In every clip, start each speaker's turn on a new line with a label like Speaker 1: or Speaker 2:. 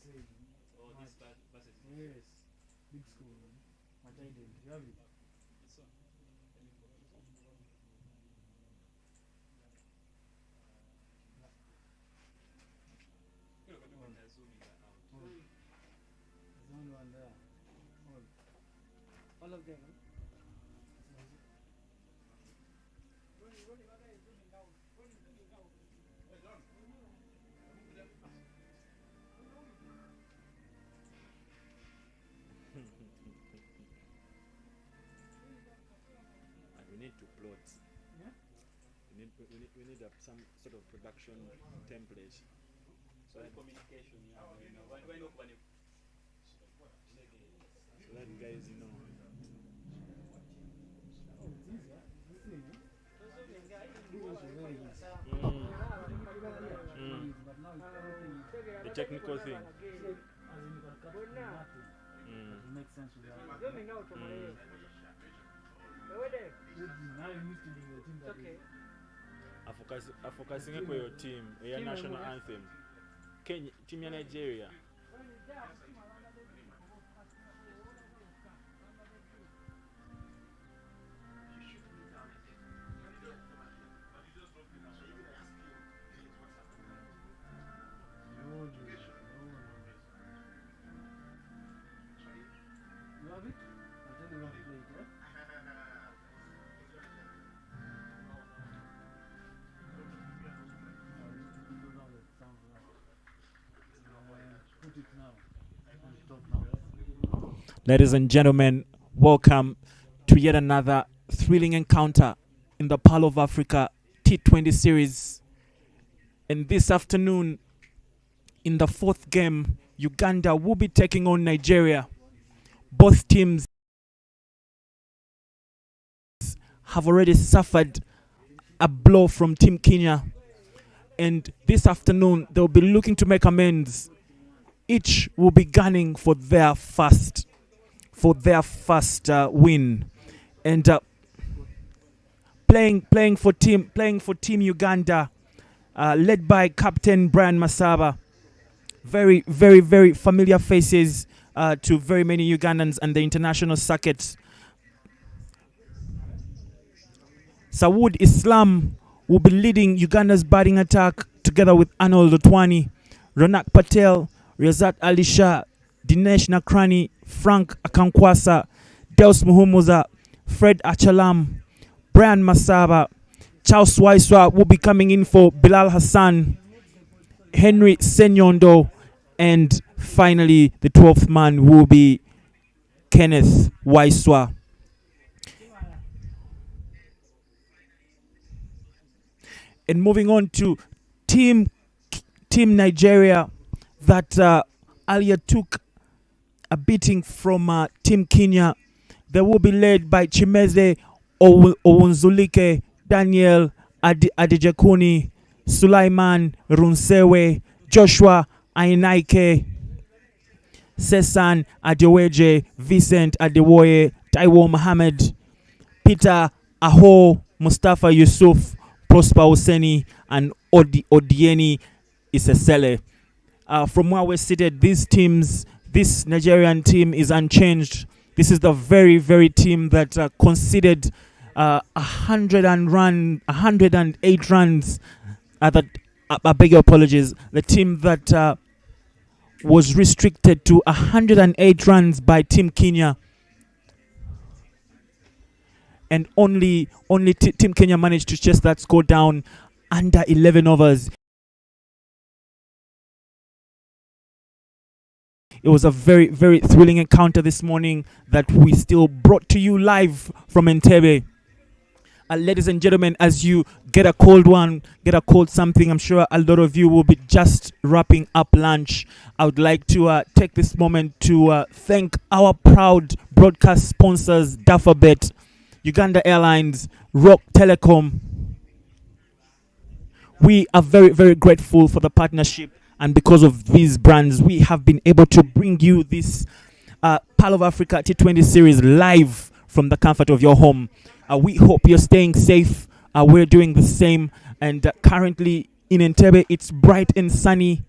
Speaker 1: Oh, this versus.
Speaker 2: Yes. Big school, man. What I did. You have it.
Speaker 1: This one. You know, when I zoom in that out.
Speaker 2: There's only one there. All of them.
Speaker 3: And we need to plot.
Speaker 2: Yeah?
Speaker 3: We need some sort of production template.
Speaker 1: So the communication, yeah. Why not when you
Speaker 3: So that you guys know.
Speaker 2: Oh, it's easier. This thing, huh? But now it's everything.
Speaker 3: The technical thing.
Speaker 2: As in you can cut nothing. It makes sense without it. Now you're used to being a team that is
Speaker 3: Focusing on your team, your national anthem. Kenya, team ya Nigeria.
Speaker 2: You have it? I'll tell you how to play it, yeah? Put it now. On the top now.
Speaker 4: Ladies and gentlemen, welcome to yet another thrilling encounter in the Pearl of Africa T20 series. And this afternoon, in the fourth game, Uganda will be taking on Nigeria. Both teams have already suffered a blow from Team Kenya. And this afternoon, they'll be looking to make amends. Each will be gunning for their first win, and playing for Team Uganda, led by Captain Brian Masaba. Very, very, very familiar faces to very many Ugandans and the international circuit. Sawood Islam will be leading Uganda's batting attack together with Arnold Otwani, Ronak Patel, Razat Ali Shah, Dinesh Nakrani, Frank Akankwasa, Dels Muhumuza, Fred Achalam, Brian Masaba. Charles Waiswa will be coming in for Bilal Hassan, Henry Senyondo, and finally the 12th man will be Kenneth Waiswa. And moving on to Team Nigeria, that earlier took a beating from Team Kenya. They will be led by Chimeze Owunzulike, Daniel Adejakuni, Sulaiman Runsewe, Joshua Ainaike, Sesan Adeweje, Vincent Adewoye, Taiwo Mohammed, Peter Aho, Mustafa Yusuf, Prosper Hosseini, and Odieni Isesele. From where we're seated, this Nigerian team is unchanged. This is the very, very team that conceded 108 runs. I beg your apologies. The team that was restricted to 108 runs by Team Kenya. And only Team Kenya managed to chase that score down under 11 overs. It was a very, very thrilling encounter this morning that we still brought to you live from Entebbe. Ladies and gentlemen, as you get a cold something, I'm sure a lot of you will be just wrapping up lunch. I would like to take this moment to thank our proud broadcast sponsors, Dafabet, Uganda Airlines, Rock Telecom. We are very, very grateful for the partnership. And because of these brands, we have been able to bring you this Pearl of Africa T20 series live from the comfort of your home. We hope you're staying safe. We're doing the same. And currently in Entebbe, it's bright and sunny.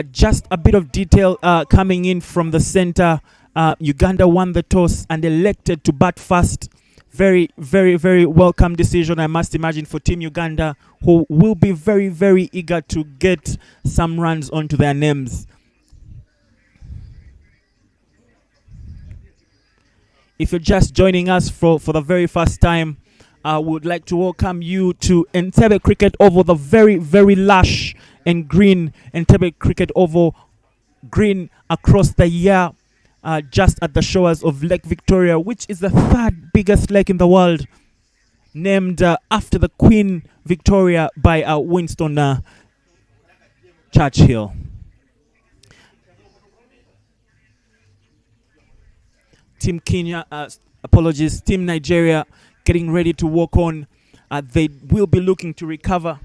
Speaker 4: Just a bit of detail coming in from the center. Uganda won the toss and elected to bat first. Very, very, very welcome decision, I must imagine, for Team Uganda, who will be very, very eager to get some runs onto their names. If you're just joining us for the very first time, I would like to welcome you to Entebbe Cricket Oval, the very, very lush and green Entebbe Cricket Oval, green across the year, just at the shores of Lake Victoria, which is the third biggest lake in the world, named after the Queen Victoria by Winston Churchill. Team Kenya, Team Nigeria getting ready to walk on. They will be looking to recover.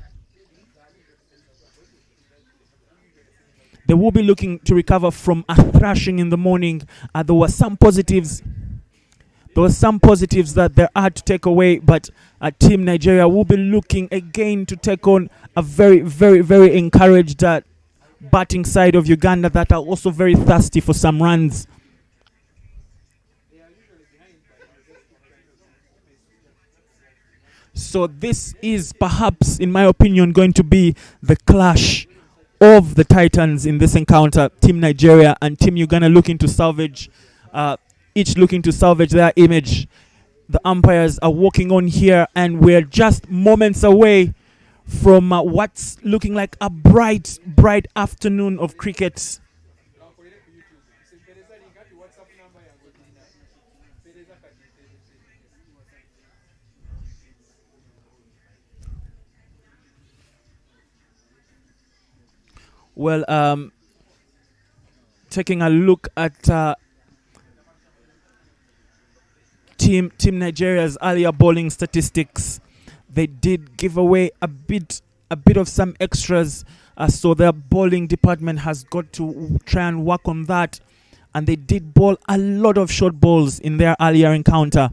Speaker 4: They will be looking to recover from a thrashing in the morning. There were some positives. There were some positives that they had to take away, but Team Nigeria will be looking again to take on a very, very, very encouraged batting side of Uganda that are also very thirsty for some runs. So this is perhaps, in my opinion, going to be the clash of the Titans in this encounter. Team Nigeria and Team Uganda looking to salvage, each looking to salvage their image. The umpires are walking on here, and we're just moments away from what's looking like a bright, bright afternoon of cricket. Well, taking a look at Team Nigeria's earlier bowling statistics, they did give away a bit of some extras, so their bowling department has got to try and work on that, and they did bowl a lot of short balls in their earlier encounter.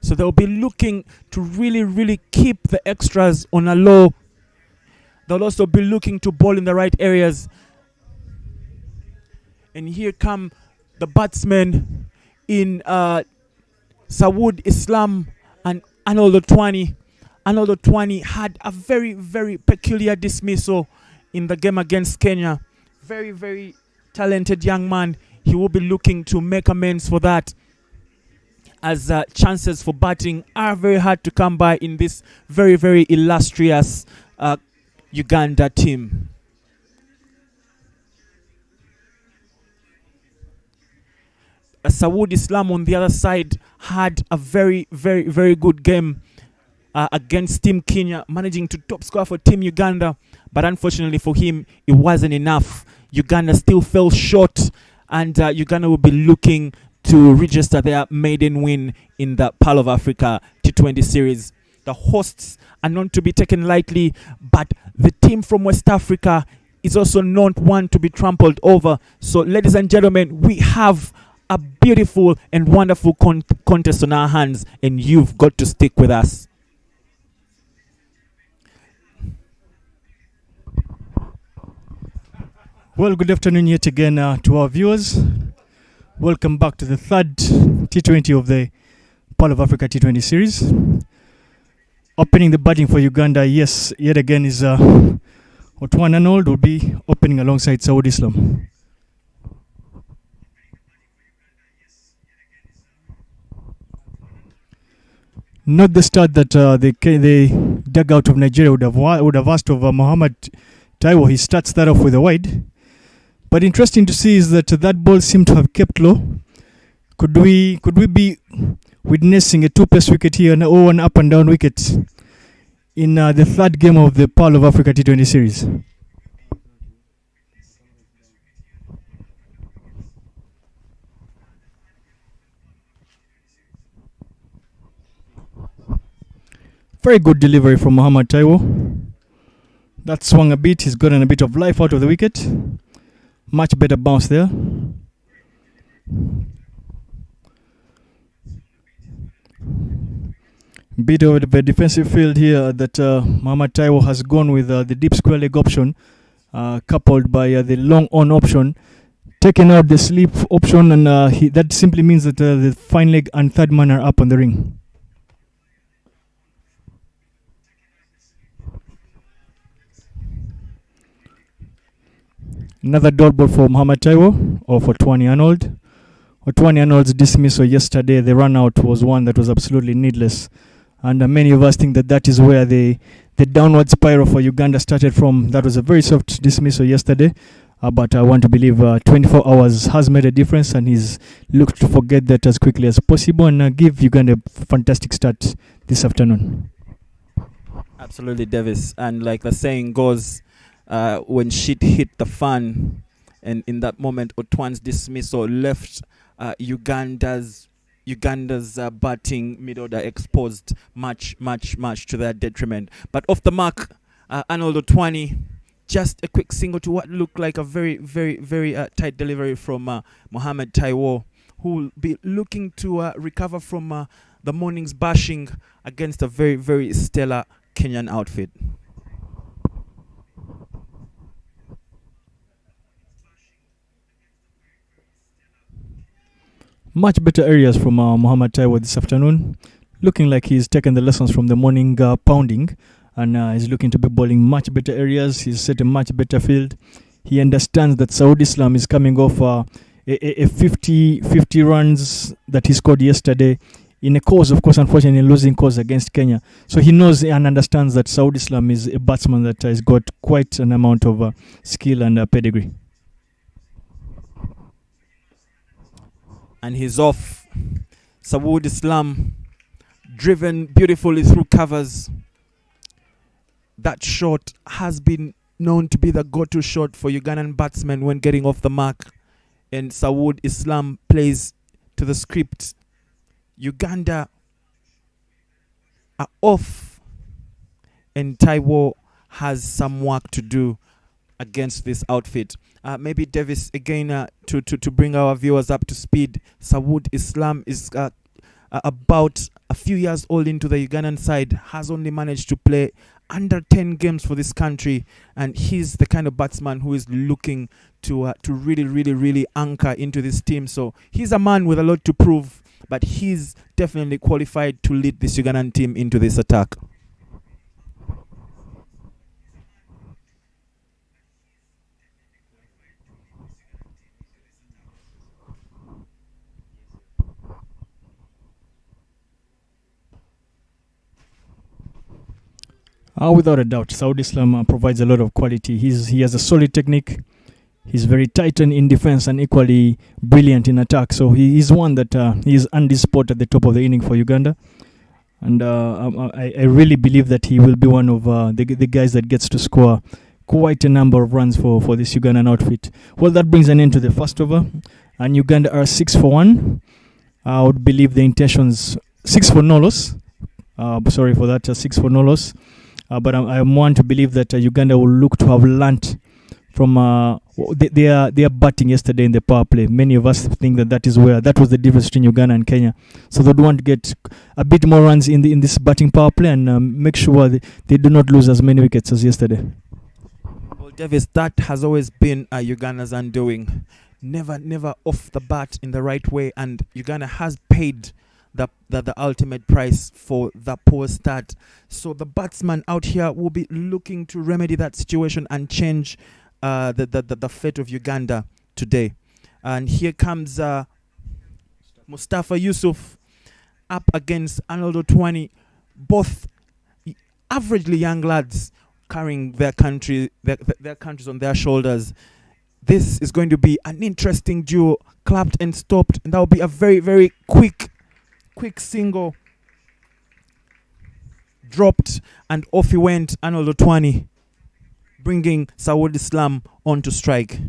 Speaker 4: So they'll be looking to really, really keep the extras on a low. They'll also be looking to bowl in the right areas. And here come the batsmen in Sawood Islam and Arnold Otwani. Arnold Otwani had a very, very peculiar dismissal in the game against Kenya. Very, very talented young man. He will be looking to make amends for that, as chances for batting are very hard to come by in this very, very illustrious Uganda team. Sawood Islam on the other side had a very, very, very good game against Team Kenya, managing to top score for Team Uganda, but unfortunately for him, it wasn't enough. Uganda still fell short, and Uganda will be looking to register their maiden win in the Pearl of Africa T20 series. The hosts are not to be taken lightly, but the team from West Africa is also not one to be trampled over. So, ladies and gentlemen, we have a beautiful and wonderful contest on our hands, and you've got to stick with us.
Speaker 2: Well, good afternoon yet again to our viewers. Welcome back to the third T20 of the Pearl of Africa T20 series. Opening the batting for Uganda, yes, yet again is Otwan Arnold will be opening alongside Sawood Islam. Not the start that the dugout of Nigeria would have asked of Mohammad Taiwo. He starts that off with a wide. But interesting to see is that that ball seemed to have kept low. Could we be witnessing a two-pace wicket here, or an up and down wicket in the third game of the Pearl of Africa T20 series? Very good delivery from Mohammad Taiwo. That swung a bit. He's gotten a bit of life out of the wicket. Much better bounce there. Bit of the defensive field here that Mohamed Taiwo has gone with the deep square leg option, coupled by the long on option, taking out the sleep option, and that simply means that the fine leg and third man are up on the ring. Another dot ball for Mohamed Taiwo or for Twani Arnold. Twani Arnold's dismissal yesterday, the run out was one that was absolutely needless. And many of us think that that is where the downward spiral for Uganda started from. That was a very soft dismissal yesterday. But I want to believe 24 hours has made a difference, and he's looked to forget that as quickly as possible and give Uganda a fantastic start this afternoon.
Speaker 4: Absolutely, Davis. And like the saying goes, when shit hit the fan, and in that moment, Otwan's dismissal left Uganda's batting mid-order exposed much to their detriment. But off the mark, Arnold Otwani, just a quick single to what looked like a very tight delivery from Mohamed Taiwo, who will be looking to recover from the morning's bashing against a very stellar Kenyan outfit.
Speaker 2: Much better areas from Mohamed Taiwo this afternoon. Looking like he's taken the lessons from the morning pounding, and he's looking to be bowling much better areas. He's set a much better field. He understands that Saudi Islam is coming off a 50 runs that he scored yesterday in a cause, of course, unfortunately losing cause against Kenya. So he knows and understands that Saudi Islam is a batsman that has got quite an amount of skill and pedigree.
Speaker 4: And he's off. Sawood Islam driven beautifully through covers. That shot has been known to be the go-to shot for Ugandan batsmen when getting off the mark. And Sawood Islam plays to the script. Uganda are off. And Taiwo has some work to do against this outfit. Maybe Davis again to bring our viewers up to speed. Sawood Islam is about a few years old into the Ugandan side, has only managed to play under 10 games for this country, and he's the kind of batsman who is looking to really anchor into this team. So he's a man with a lot to prove, but he's definitely qualified to lead this Ugandan team into this attack.
Speaker 2: Without a doubt, Saudi Islam provides a lot of quality. He has a solid technique. He's very tightened in defense and equally brilliant in attack. So he is one that he is on this spot at the top of the inning for Uganda. And I really believe that he will be one of the guys that gets to score quite a number of runs for this Ugandan outfit. Well, that brings an end to the first over. And Uganda are 6 for 1. I would believe the intentions 6 for no loss. Sorry for that, 6 for no loss. But I want to believe that Uganda will look to have learnt from their batting yesterday in the power play. Many of us think that was the difference between Uganda and Kenya. So they'd want to get a bit more runs in this batting power play and make sure they do not lose as many wickets as yesterday.
Speaker 4: Well, Davis, that has always been Uganda's undoing. Never off the bat in the right way, and Uganda has paid the ultimate price for the poor start. So the batsman out here will be looking to remedy that situation and change the fate of Uganda today. And here comes Mustafa Yusuf up against Arnold Otwani, both averagely young lads carrying their countries on their shoulders. This is going to be an interesting duo, clapped and stopped, and that will be a very quick single. Dropped and off he went, Arnold Otwani, bringing Sawood Islam on to strike.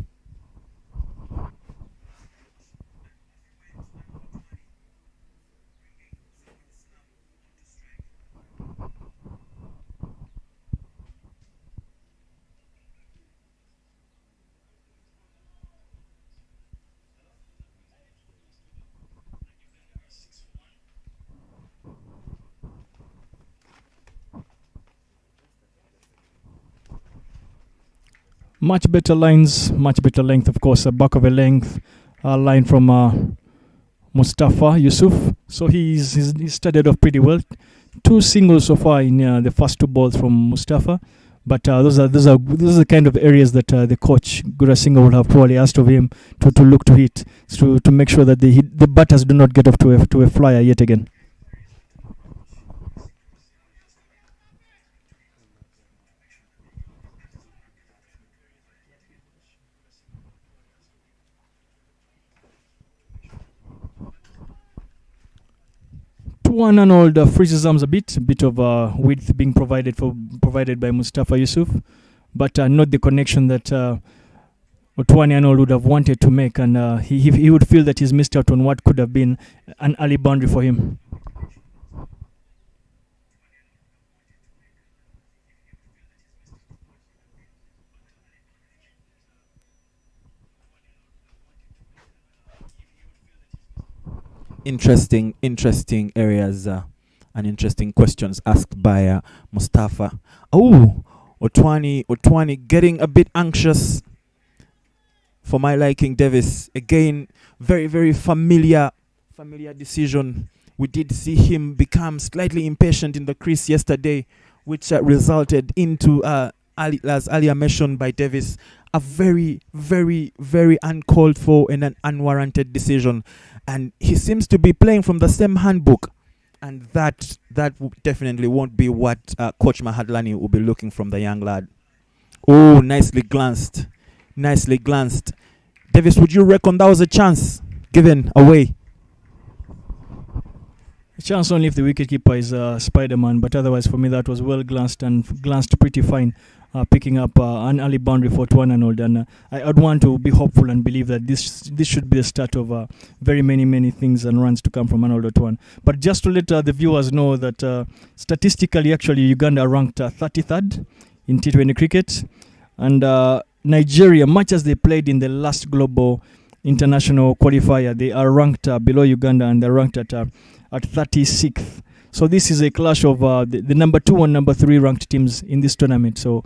Speaker 2: Much better lines, much better length, of course. A back of a length line from Mustafa Yusuf. So he's started off pretty well. 2 singles so far in the first 2 balls from Mustafa. But those are the kind of areas that the coach Gura Singh would have probably asked of him to look to hit, to make sure that the batters do not get off to a flyer yet again. One and all freezes arms a bit of width being provided by Mustafa Yusuf, but not the connection that Otwani and all would have wanted to make, and he would feel that he's missed out on what could have been an early boundary for him.
Speaker 4: Interesting areas and interesting questions asked by Mustafa. Oh, Otwani getting a bit anxious for my liking. Davis again, very very familiar decision. We did see him become slightly impatient in the crease yesterday, which resulted into as earlier mentioned by Davis, a very very very uncalled for and an unwarranted decision. And he seems to be playing from the same handbook, and that definitely won't be what Coach Mahadlani will be looking from the young lad. Oh, nicely glanced. Davis, would you reckon that was a chance given away?
Speaker 2: A chance only if the wicketkeeper is Spider-Man, but otherwise for me that was well glanced and glanced pretty fine, picking up an early boundary for Tuan Arnold. And I'd want to be hopeful and believe that this should be the start of very many things and runs to come from Arnold Tuan. But just to let the viewers know that statistically, actually, Uganda are ranked 33rd in T20 cricket, and Nigeria, much as they played in the last global international qualifier, they are ranked below Uganda, and they're ranked at 36th. So this is a clash of the number 2 and number 3 ranked teams in this tournament. So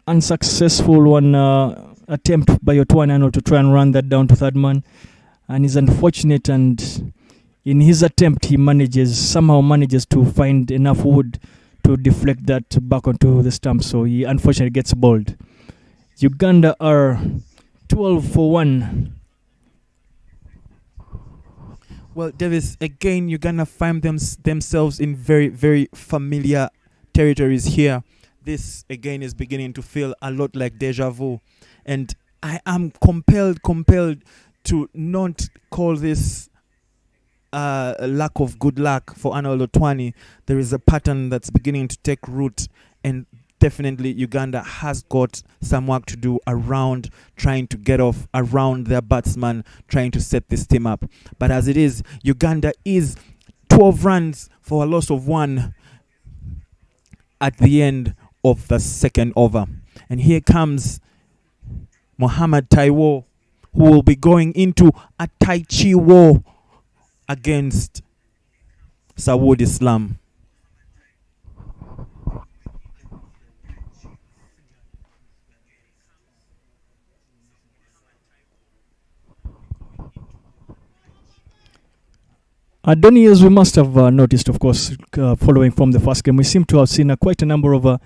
Speaker 2: unsuccessful one attempt by Otwani Arnold to try and run that down to third man, and he's unfortunate, and in his attempt he somehow manages to find enough wood to deflect that back onto the stump, so he unfortunately gets bowled. Uganda are 12 for 1.
Speaker 4: Well, Davis, again, Uganda find themselves in very, very familiar territories here. This, again, is beginning to feel a lot like deja vu. And I am compelled to not call this a lack of good luck for Arnold Otwani. There is a pattern that's beginning to take root, and definitely Uganda has got some work to do around trying to get off around their batsman, trying to set this team up. But as it is, Uganda is 12 runs for a loss of 1 at the end of the second over. And here comes Mohammad Taiwo, who will be going into a Tai Chi war against Sawood Islam.
Speaker 2: Donny, as we must have noticed, of course, following from the first game, we seem to have seen quite a number of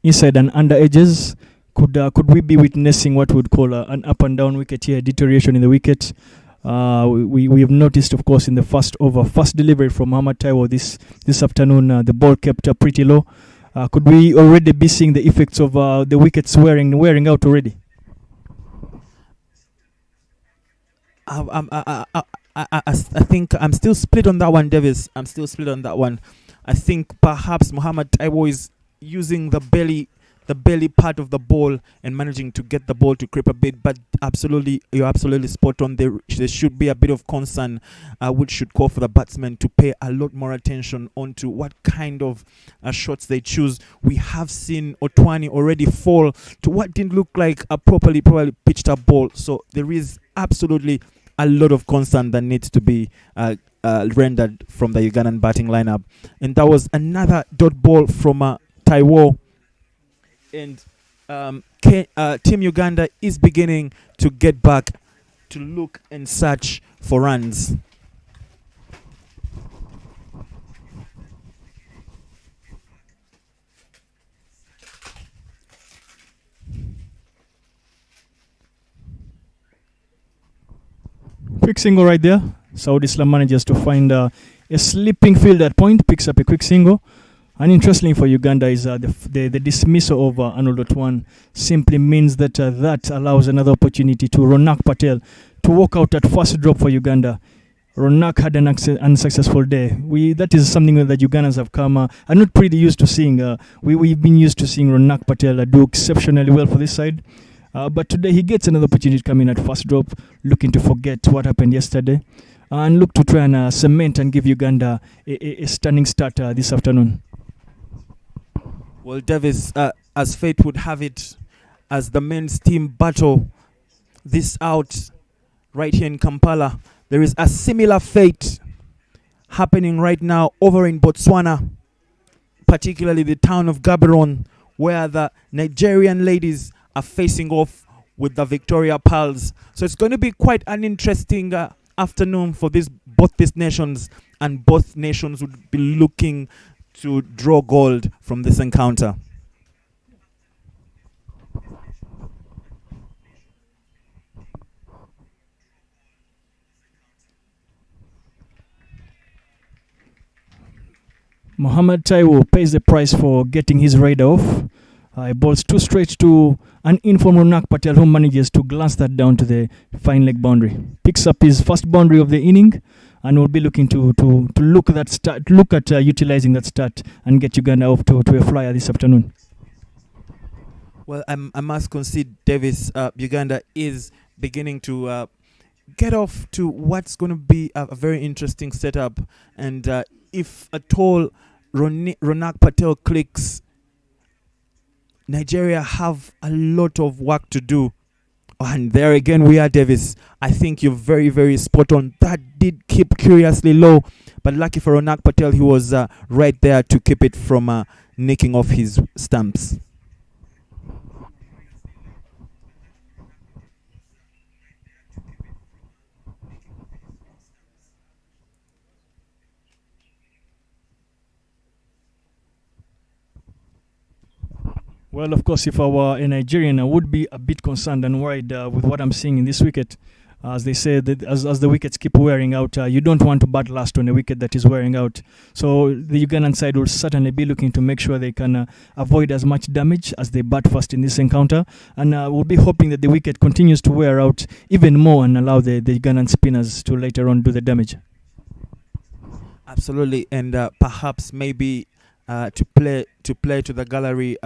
Speaker 2: inside and under edges. Could we be witnessing what we would call an up and down wicket here, deterioration in the wicket? We have noticed, of course, in the first over, first delivery from Mohammad Taiwo this afternoon, the ball kept pretty low. Could we already be seeing the effects of the wickets wearing out already?
Speaker 4: I think I'm still split on that one, Davis. I'm still split on that one. I think perhaps Mohammad Taiwo is using the belly part of the ball and managing to get the ball to creep a bit. But absolutely, you're absolutely spot on. There should be a bit of concern, which should call for the batsmen to pay a lot more attention onto what kind of shots they choose. We have seen Otwani already fall to what didn't look like a properly pitched up ball. So there is absolutely a lot of concern that needs to be rendered from the Ugandan batting lineup. And that was another dot ball from Taiwo. And Team Uganda is beginning to get back to look and search for runs.
Speaker 2: Quick single right there. Saudi Islam manages to find a sleeping field at point, picks up a quick single. And interestingly for Uganda is the dismissal of Arnold Otwan simply means that that allows another opportunity to Ronak Patel to walk out at first drop for Uganda. Ronak had an unsuccessful day. That is something that Ugandans have come are not pretty used to seeing. We've been used to seeing Ronak Patel do exceptionally well for this side. But today he gets another opportunity to come in at first drop, looking to forget what happened yesterday and look to try and cement and give Uganda a stunning start this afternoon.
Speaker 4: Well, Davis, as fate would have it, as the men's team battle this out right here in Kampala, there is a similar fate happening right now over in Botswana, particularly the town of Gaborone, where the Nigerian ladies are facing off with the Victoria Pearls. So it's going to be quite an interesting afternoon for both these nations, and both nations would be looking to draw gold from this encounter.
Speaker 2: Mohamed Taiwo pays the price for getting his raider off. He balls too straight to an informed Ronak Patel, who manages to glance that down to the fine leg boundary. Picks up his first boundary of the inning and will be looking to look at utilizing that start and get Uganda off to a flyer this afternoon.
Speaker 4: Well, I must concede, Davis, Uganda is beginning to get off to what's going to be a very interesting setup. And if at all Ronak Patel clicks, Nigeria have a lot of work to do. And there again we are, Davis. I think you're very, very spot on. That did keep curiously low, but lucky for Ronak Patel, he was right there to keep it from nicking off his stumps.
Speaker 2: Well, of course, if I were a Nigerian, I would be a bit concerned and worried with what I'm seeing in this wicket. As they say, that as the wickets keep wearing out, you don't want to bat last on a wicket that is wearing out. So the Ugandan side will certainly be looking to make sure they can avoid as much damage as they bat first in this encounter. And we'll be hoping that the wicket continues to wear out even more and allow the Ugandan spinners to later on do the damage.
Speaker 4: Absolutely, and perhaps maybe to play to the gallery,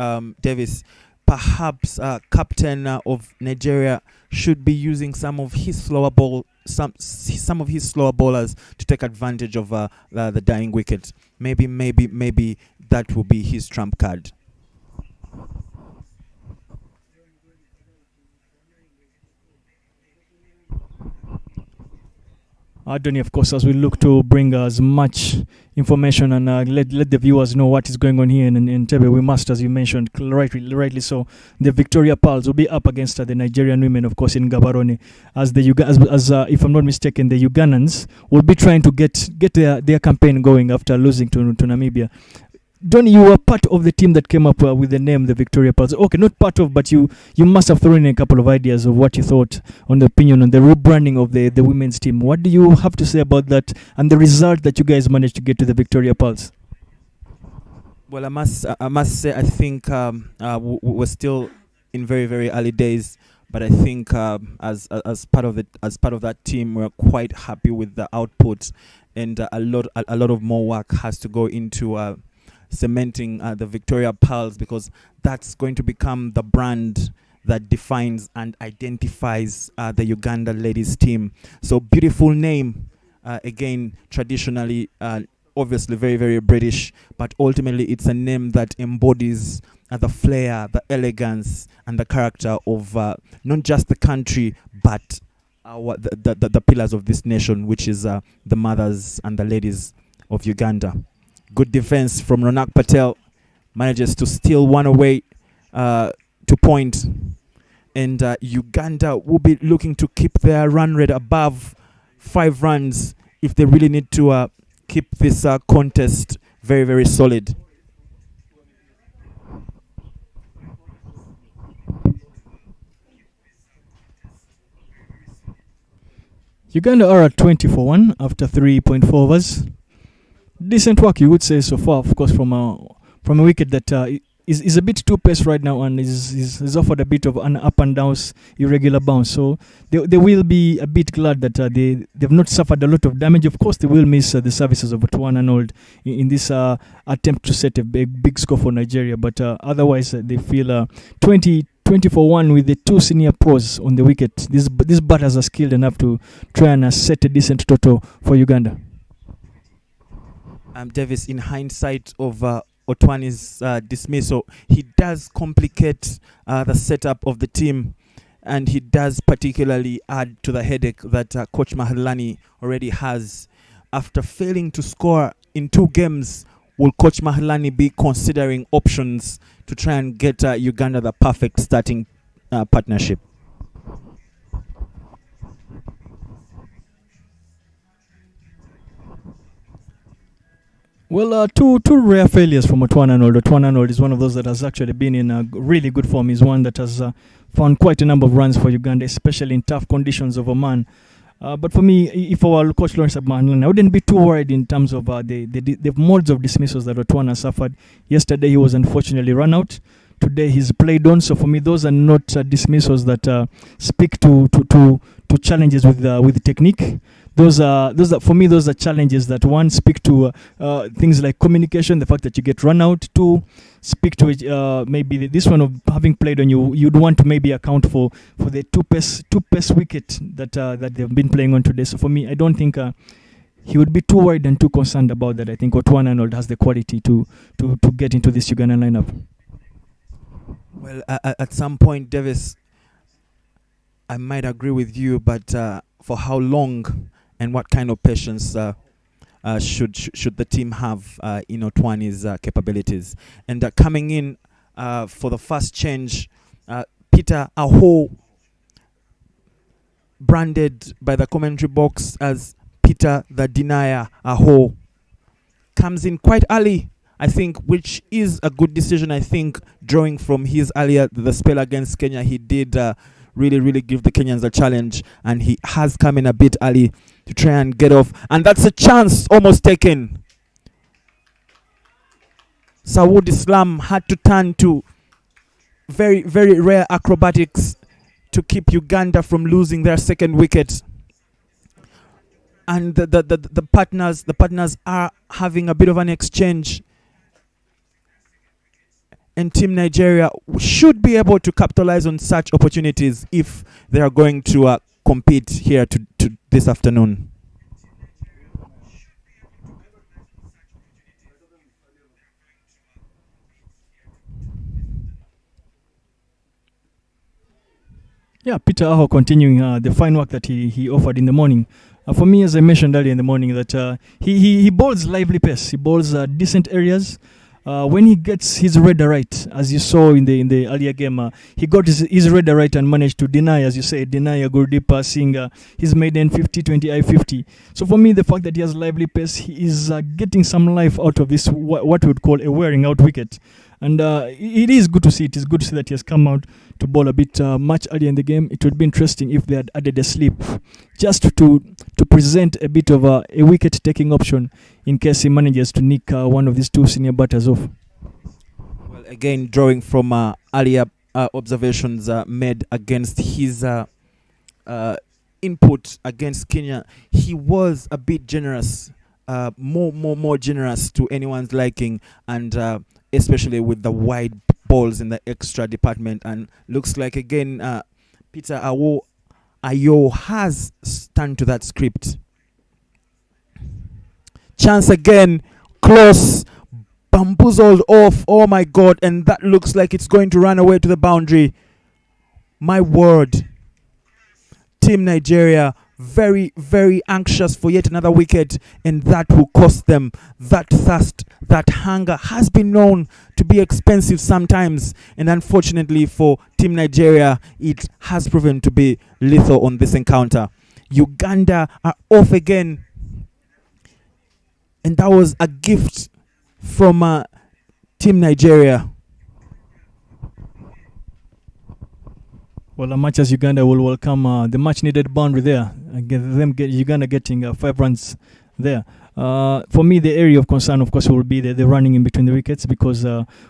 Speaker 4: Davis. Perhaps captain of Nigeria should be using some of his slower bowlers to take advantage of the dying wicket. Maybe that will be his trump card.
Speaker 2: Adoni, of course, as we look to bring as much information and let the viewers know what is going on here in Entebbe, we must, as you mentioned, rightly so, the Victoria Pearls will be up against the Nigerian women, of course, in Gaborone. As if I'm not mistaken, the Ugandans will be trying to get their campaign going after losing to Namibia. Donny, you were part of the team that came up with the name the Victoria Pearls. Okay, not part of, but you must have thrown in a couple of ideas of what you thought on the opinion on the rebranding of the women's team. What do you have to say about that and the result that you guys managed to get to the Victoria Pearls?
Speaker 4: Well, I must say I think we're still in very, very early days, but I think as part of that team, we're quite happy with the output, and a lot of more work has to go into cementing the Victoria Pearls, because that's going to become the brand that defines and identifies the Uganda ladies team. So beautiful name, again, traditionally, obviously very, very British, but ultimately it's a name that embodies the flair, the elegance, and the character of not just the country, but the pillars of this nation, which is the mothers and the ladies of Uganda. Good defense from Ronak Patel, manages to steal one away to point, and Uganda will be looking to keep their run rate above 5 runs if they really need to keep this contest very, very solid.
Speaker 2: Uganda are at 20 for 1 after 3.4 overs. Decent work, you would say, so far, of course, from a wicket that is a bit too pace right now and is offered a bit of an up and downs, irregular bounce. So they will be a bit glad that they've not suffered a lot of damage. Of course, they will miss the services of Tuan Arnold in this attempt to set a big score for Nigeria. But otherwise, they feel 20 for 1 with the 2 senior pros on the wicket. These batters are skilled enough to try and set a decent total for Uganda.
Speaker 4: Davis, in hindsight of Otwani's dismissal, he does complicate the setup of the team, and he does particularly add to the headache that Coach Mahalani already has. After failing to score in 2 games, will Coach Mahalani be considering options to try and get Uganda the perfect starting partnership?
Speaker 2: Well, two rare failures from Tuan Arnold. Tuan Arnold is one of those that has actually been in really good form. He's one that has found quite a number of runs for Uganda, especially in tough conditions of Oman. But for me, if our coach Lawrence Abman, I wouldn't be too worried in terms of the modes of dismissals that Tuan has suffered. Yesterday, he was unfortunately run out. Today, he's played on. So for me, those are not dismissals that speak to challenges with technique. Those are for me. Those are challenges that, one, speak to things like communication, the fact that you get run out. 2, speak to maybe this one of having played on you. You'd want to maybe account for the two pace wicket that they've been playing on today. So for me, I don't think he would be too worried and too concerned about that. I think Tuan Arnold has the quality to get into this Ugandan lineup.
Speaker 4: Well, at some point, Davis, I might agree with you, but for how long and what kind of patience should the team have in Otwani's capabilities? And coming in for the first change, Peter Aho, branded by the commentary box as Peter the Denier Aho, comes in quite early, I think, which is a good decision. I think drawing from his earlier the spell against Kenya, he did really give the Kenyans a challenge, and he has come in a bit early to try and get off, and that's a chance almost taken. Sawood Islam had to turn to very rare acrobatics to keep Uganda from losing their second wicket, and the partners are having a bit of an exchange, and Team Nigeria should be able to capitalize on such opportunities if they are going to compete here to this afternoon.
Speaker 2: Yeah, Peter Aho continuing the fine work that he offered in the morning. For me, as I mentioned earlier in the morning, that he bowls lively pace. He bowls decent areas. When he gets his radar right, as you saw in the earlier game, he got his radar right and managed to deny, as you say, a Gurdeep passing his maiden 50-20 I-50. So for me, the fact that he has lively pace, he is getting some life out of this, what we would call a wearing out wicket. And it is good to see. It is good to see that he has come out to bowl a bit much earlier in the game. It would be interesting if they had added a slip just to present a bit of a wicket-taking option in case he manages to nick one of these 2 senior batters off.
Speaker 4: Well, again, drawing from earlier observations made against his input against Kenya, he was a bit generous, more generous to anyone's liking, and especially with the wide balls in the extra department. And looks like, again, Peter Ayo has turned to that script. Chance again, close, bamboozled off. Oh my God, and that looks like it's going to run away to the boundary. My word. Team Nigeria very, very anxious for yet another wicket, and that will cost them. That thirst, that hunger has been known to be expensive sometimes, and unfortunately for Team Nigeria, it has proven to be lethal on this encounter. Uganda are off again, and that was a gift from Team Nigeria.
Speaker 2: Well, as much as Uganda will welcome the much-needed boundary there, Uganda getting 5 runs there. For me, the area of concern, of course, will be the running in between the wickets, because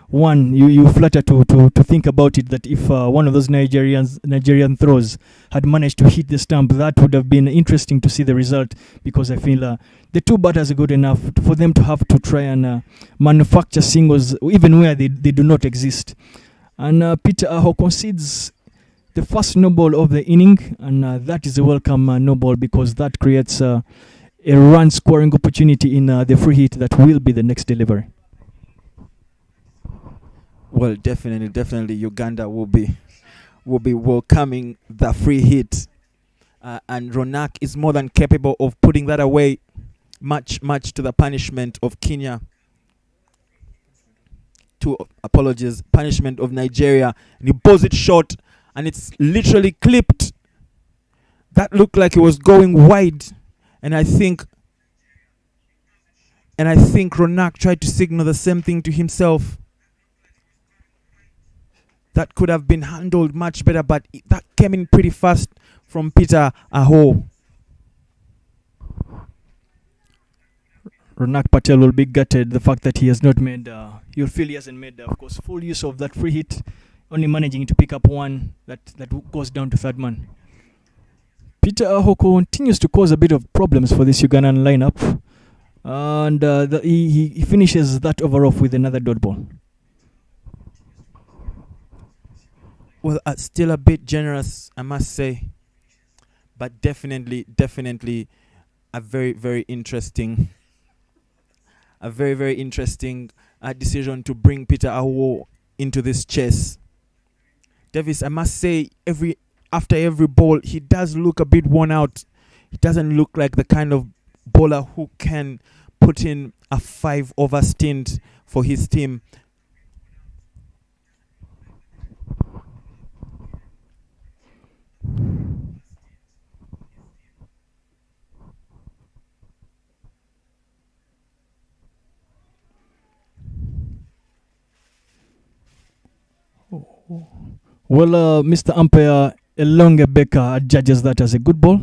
Speaker 2: one, you flutter to think about it, that if one of those Nigerian throws had managed to hit the stump, that would have been interesting to see the result, because I feel the 2 batters are good enough for them to have to try and manufacture singles even where they do not exist. And Peter Aho concedes the first no ball of the inning, and that is a welcome no ball, because that creates a run scoring opportunity in the free hit that will be the next delivery.
Speaker 4: Well, definitely Uganda will be welcoming the free hit, and Ronak is more than capable of putting that away, much to the punishment of Kenya. Punishment of Nigeria, and he bowls it short, and it's literally clipped. That looked like it was going wide, and I think Ronak tried to signal the same thing to himself. That could have been handled much better, but that came in pretty fast from Peter Aho.
Speaker 2: Ronak Patel will be gutted the fact that he has not made, you'll feel he hasn't made, of course, full use of that free hit, only managing to pick up one that goes down to third man. Peter Aho continues to cause a bit of problems for this Ugandan lineup, and he finishes that over off with another dot ball.
Speaker 4: Well, still a bit generous, I must say, but definitely a very interesting decision to bring Peter Aho into this chase. Davis, I must say, after every ball, he does look a bit worn out. He doesn't look like the kind of bowler who can put in a 5-over stint for his team.
Speaker 2: Well, Mr. Umpire Elonge Becker judges that as a good ball.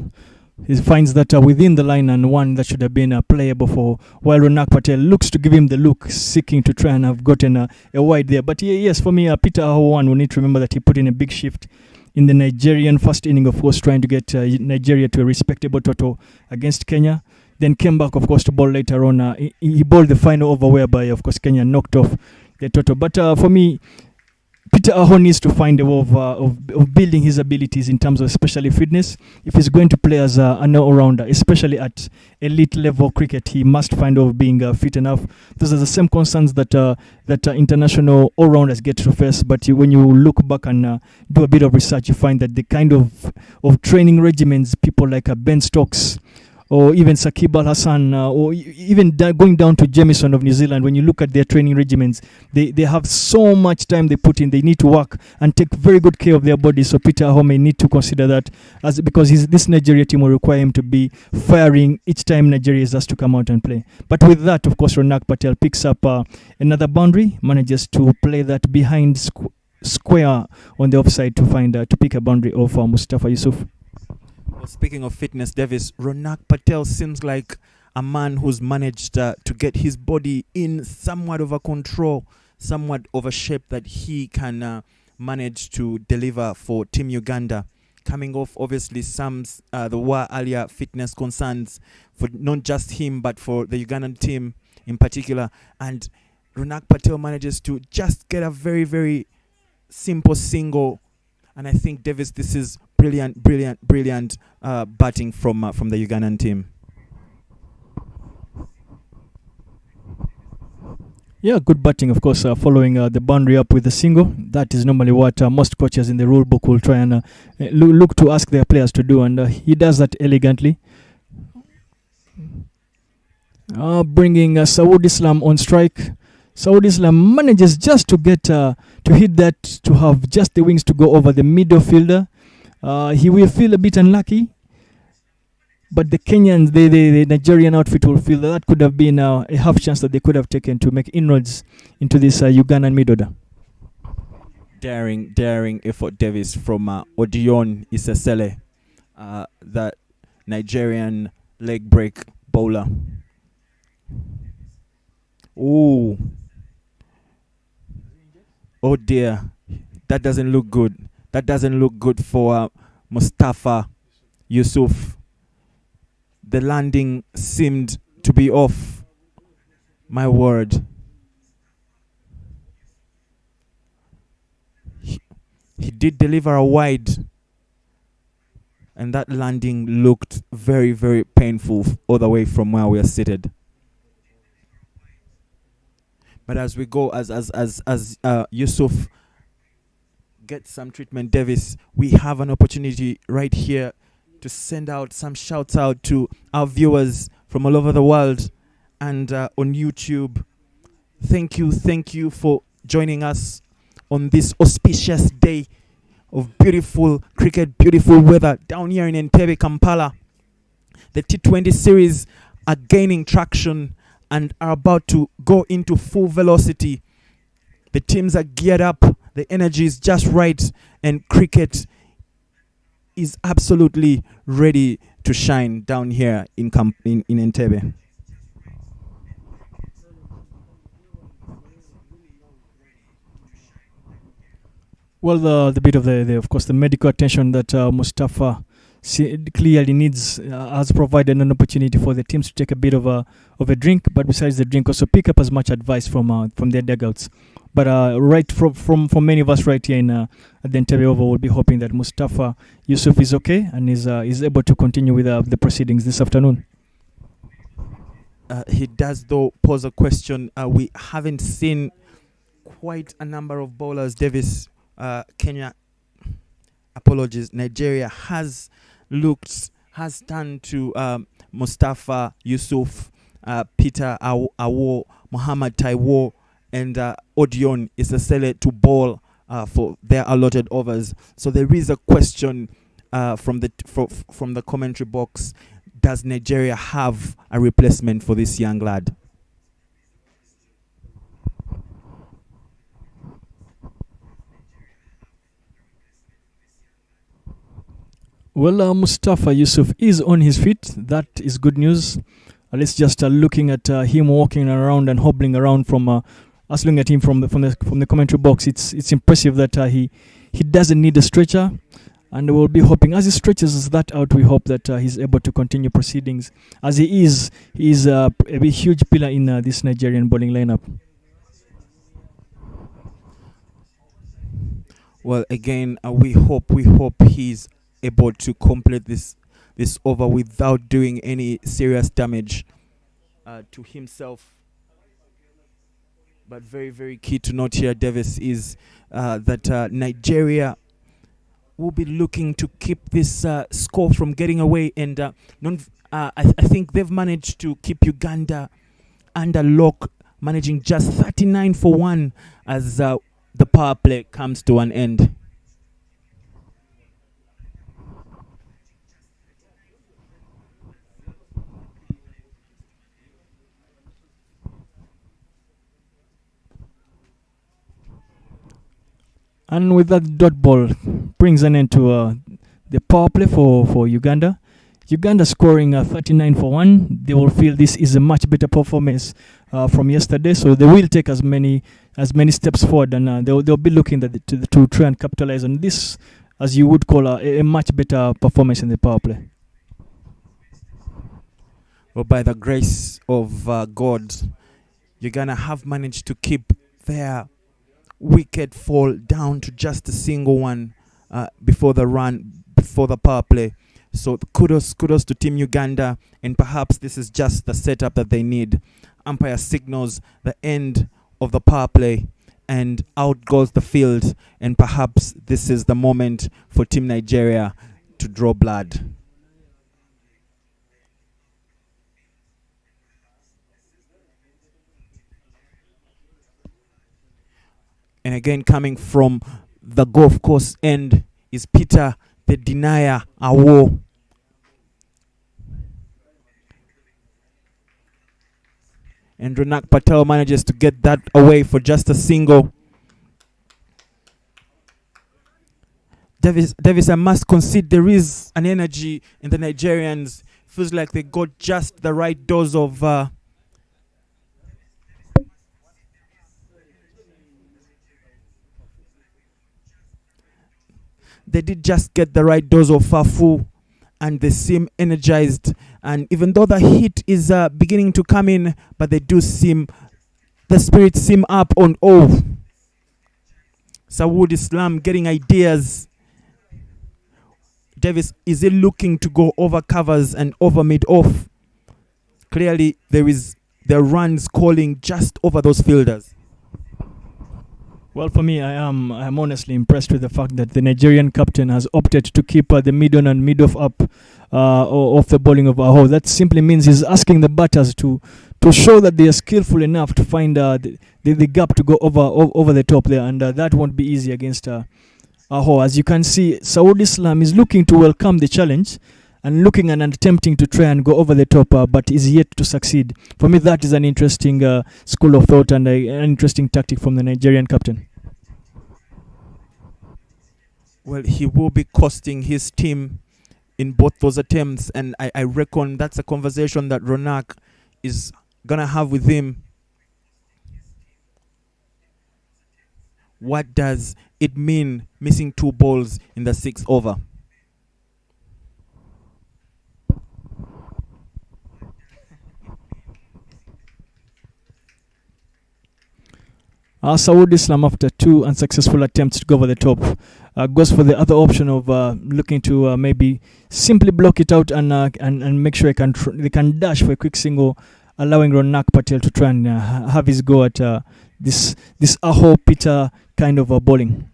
Speaker 2: He finds that within the line and one that should have been playable for, while Ronak Patel looks to give him the look, seeking to try and have gotten a wide there. But yes, for me, Peter Aho, we need to remember that he put in a big shift in the Nigerian first inning, of course, trying to get Nigeria to a respectable total against Kenya. Then came back, of course, to bowl later on. He bowled the final over whereby, of course, Kenya knocked off the total. But for me, Peter Aho needs to find a way of building his abilities in terms of especially fitness. If he's going to play as an all-rounder, especially at elite level cricket, he must find a way of being fit enough. Those are the same concerns that international all-rounders get to face. But when you look back and do a bit of research, you find that the kind of training regimens people like Ben Stokes, or even Sakib Al Hassan, or even going down to Jamieson of New Zealand, when you look at their training regimens, they have so much time they put in. They need to work and take very good care of their bodies. So Peter Aho may need to consider that, because this Nigeria team will require him to be firing each time Nigeria is asked to come out and play. But with that, of course, Ronak Patel picks up another boundary, manages to play that behind square on the offside to pick a boundary of Mustafa Yusuf.
Speaker 4: Well, speaking of fitness, Davis, Ronak Patel seems like a man who's managed to get his body in somewhat of a control, somewhat of a shape that he can manage to deliver for Team Uganda. Coming off, obviously, the earlier fitness concerns for not just him, but for the Ugandan team in particular. And Ronak Patel manages to just get a very, very simple single. And I think, Davis, this is brilliant batting from the Ugandan team.
Speaker 2: Yeah, good batting, of course, following the boundary up with a single. That is normally what most coaches in the rule book will try and look to ask their players to do, and he does that elegantly. Bringing Saud Islam on strike. Saud Islam manages just to get to hit that, to have just the wings to go over the middle fielder. He will feel a bit unlucky, but the Kenyans, the Nigerian outfit will feel that could have been a half chance that they could have taken to make inroads into this Ugandan mid order.
Speaker 4: Daring effort, Davis, from Odion Isesele, that Nigerian leg break bowler. Ooh. Oh dear, that doesn't look good. That doesn't look good for Mustafa Yusuf. The landing seemed to be off. My word. He did deliver a wide, and that landing looked very, very painful all the way from where we are seated. But as we go, as Yusuf gets some treatment, Davis, we have an opportunity right here to send out some shouts out to our viewers from all over the world and on YouTube. Thank you for joining us on this auspicious day of beautiful cricket, beautiful weather down here in Entebbe, Kampala. The T20 series are gaining traction and are about to go into full velocity. The teams are geared up, the energy is just right, and cricket is absolutely ready to shine down here in Entebbe.
Speaker 2: Well, the bit of of course, the medical attention that Mustafa clearly needs has provided an opportunity for the teams to take a bit of a drink, but besides the drink, also pick up as much advice from their dugouts. But right from many of us right here at the Entebbe Oval, we'll be hoping that Mustafa Yusuf is okay and is able to continue with the proceedings this afternoon.
Speaker 4: He does, though, pose a question. We haven't seen quite a number of bowlers, Davis. Nigeria has turned to Mustafa Yusuf, Peter Awo, Muhammad Taiwo, and Odion Isesele to bowl for their allotted overs. So there is a question from the commentary box: does Nigeria have a replacement for this young lad?
Speaker 2: Well, Mustafa Yusuf is on his feet. That is good news. Let's just looking at him walking around and hobbling around from us looking at him from the commentary box. It's impressive that he doesn't need a stretcher, and we'll be hoping as he stretches that out. We hope that he's able to continue proceedings as he is a huge pillar in this Nigerian bowling lineup.
Speaker 4: Well, again, we hope he's able to complete this over without doing any serious damage to himself. But very, very key to note here, Davis, is that Nigeria will be looking to keep this score from getting away, and I think they've managed to keep Uganda under lock, managing just 39 for 1 as the power play comes to an end.
Speaker 2: And with that, dot ball brings an end to the power play for Uganda. Uganda scoring 39 for 1. They will feel this is a much better performance from yesterday, so they will take as many steps forward, and they'll be looking to try and capitalize on this, as you would call a much better performance in the power play.
Speaker 4: Well, by the grace of God, Uganda have managed to keep their wicket fall down to just a single one before the power play. So kudos to Team Uganda, and perhaps this is just the setup that they need. Umpire signals the end of the power play, and out goes the field. And perhaps this is the moment for Team Nigeria to draw blood. And again, coming from the golf course end is Peter the Denier Awo. And Ronak Patel manages to get that away for just a single. Davis, I must concede there is an energy in the Nigerians. Feels like they got just the right dose of they did just get the right dose of Fafu, and they seem energized. And even though the heat is beginning to come in, but they do seem, the spirits seem up on all. Sawood Islam getting ideas. Davis, is he looking to go over covers and over mid-off? Clearly, there are runs calling just over those fielders.
Speaker 2: Well, for me, I'm honestly impressed with the fact that the Nigerian captain has opted to keep the mid-on and mid-off up off the bowling of Aho. That simply means he's asking the batters to show that they are skillful enough to find the gap to go over the top there, and that won't be easy against Aho. As you can see, Saud Islam is looking to welcome the challenge and looking and attempting to try and go over the top, but is yet to succeed. For me, that is an interesting school of thought and an interesting tactic from the Nigerian captain.
Speaker 4: Well, he will be costing his team in both those attempts, and I reckon that's a conversation that Ronak is going to have with him. What does it mean missing 2 balls in the 6th over?
Speaker 2: Saud Islam, after 2 unsuccessful attempts to go over the top, goes for the other option of looking to maybe simply block it out and make sure they can dash for a quick single, allowing Ronak Patel to try and have his go at this Aho Peter kind of bowling.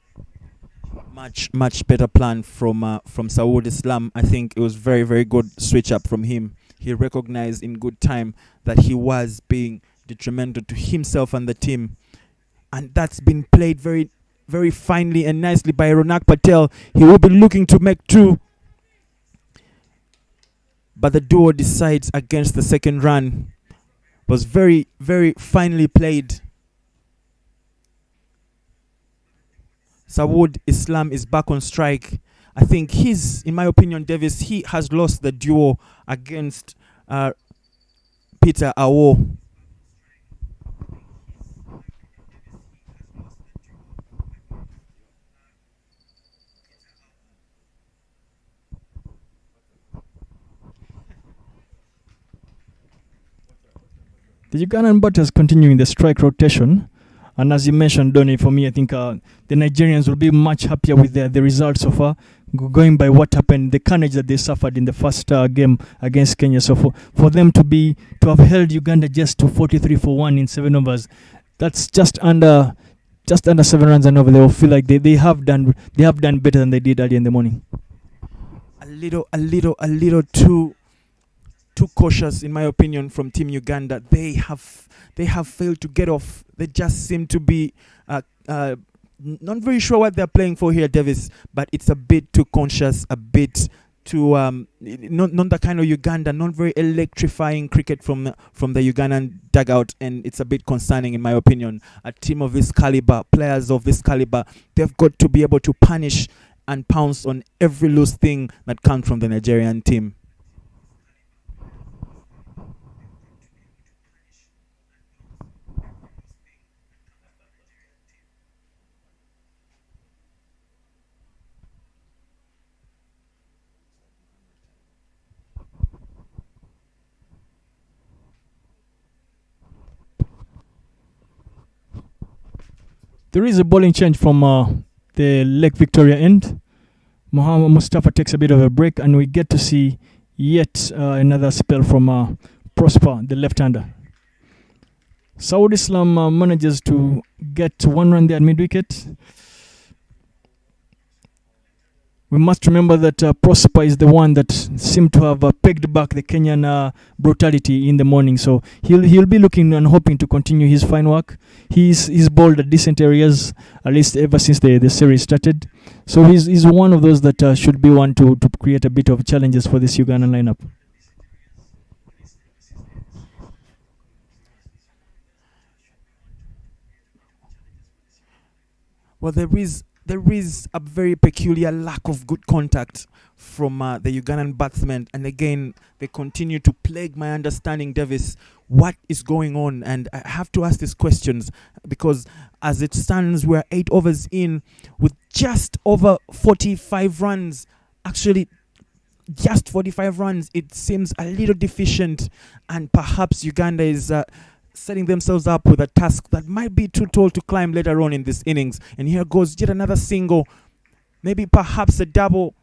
Speaker 4: Much better plan from Saud Islam. I think it was very, very good switch up from him. He recognized in good time that he was being detrimental to himself and the team. And that's been played very, very finely and nicely by Ronak Patel. He will be looking to make 2. But the duo decides against the second run. Was very, very finely played. Sawood Islam is back on strike. I think in my opinion, Davis, he has lost the duo against Peter Awo.
Speaker 2: The Ugandan batters continuing the strike rotation, and as you mentioned, Donny, for me, I think the Nigerians will be much happier with the results so far, going by what happened, the carnage that they suffered in the first game against Kenya. So for them to have held Uganda just to 43 for 1 in 7 overs, that's just under 7 runs and over. They will feel like they have done better than they did earlier in the morning.
Speaker 4: A little too cautious, in my opinion, from Team Uganda. They have failed to get off. They just seem to be not very sure what they're playing for here, Davis. But it's a bit too conscious, a bit too not the kind of Uganda, not very electrifying cricket from the Ugandan dugout, and it's a bit concerning, in my opinion. A team of this caliber, players of this caliber, they've got to be able to punish and pounce on every loose thing that comes from the Nigerian team.
Speaker 2: There is a bowling change from the Lake Victoria end. Mohammed Mustafa takes a bit of a break, and we get to see yet another spell from Prosper, the left-hander. Saud Islam manages to get one run there at mid-wicket. We must remember that Prosper is the one that seemed to have pegged back the Kenyan brutality in the morning. So he'll be looking and hoping to continue his fine work. He's bowled at decent areas, at least ever since the series started. So he's one of those that should be one to create a bit of challenges for this Ugandan lineup.
Speaker 4: Well, there is a very peculiar lack of good contact from the Ugandan batsmen, and again they continue to plague my understanding, Davis. What is going on? And I have to ask these questions because as it stands, we're 8 overs in with just over 45 runs. Actually, just 45 runs. It seems a little deficient, and perhaps Uganda is setting themselves up with a task that might be too tall to climb later on in this innings. And here goes yet another single, maybe perhaps a double.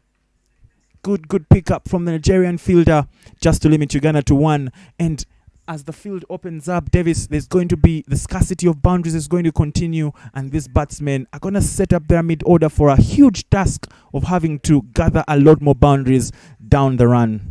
Speaker 4: Good pickup from the Nigerian fielder just to limit Uganda to 1. And as the field opens up, Davis, there's going to be the scarcity of boundaries is going to continue, and these batsmen are going to set up their mid-order for a huge task of having to gather a lot more boundaries down the run.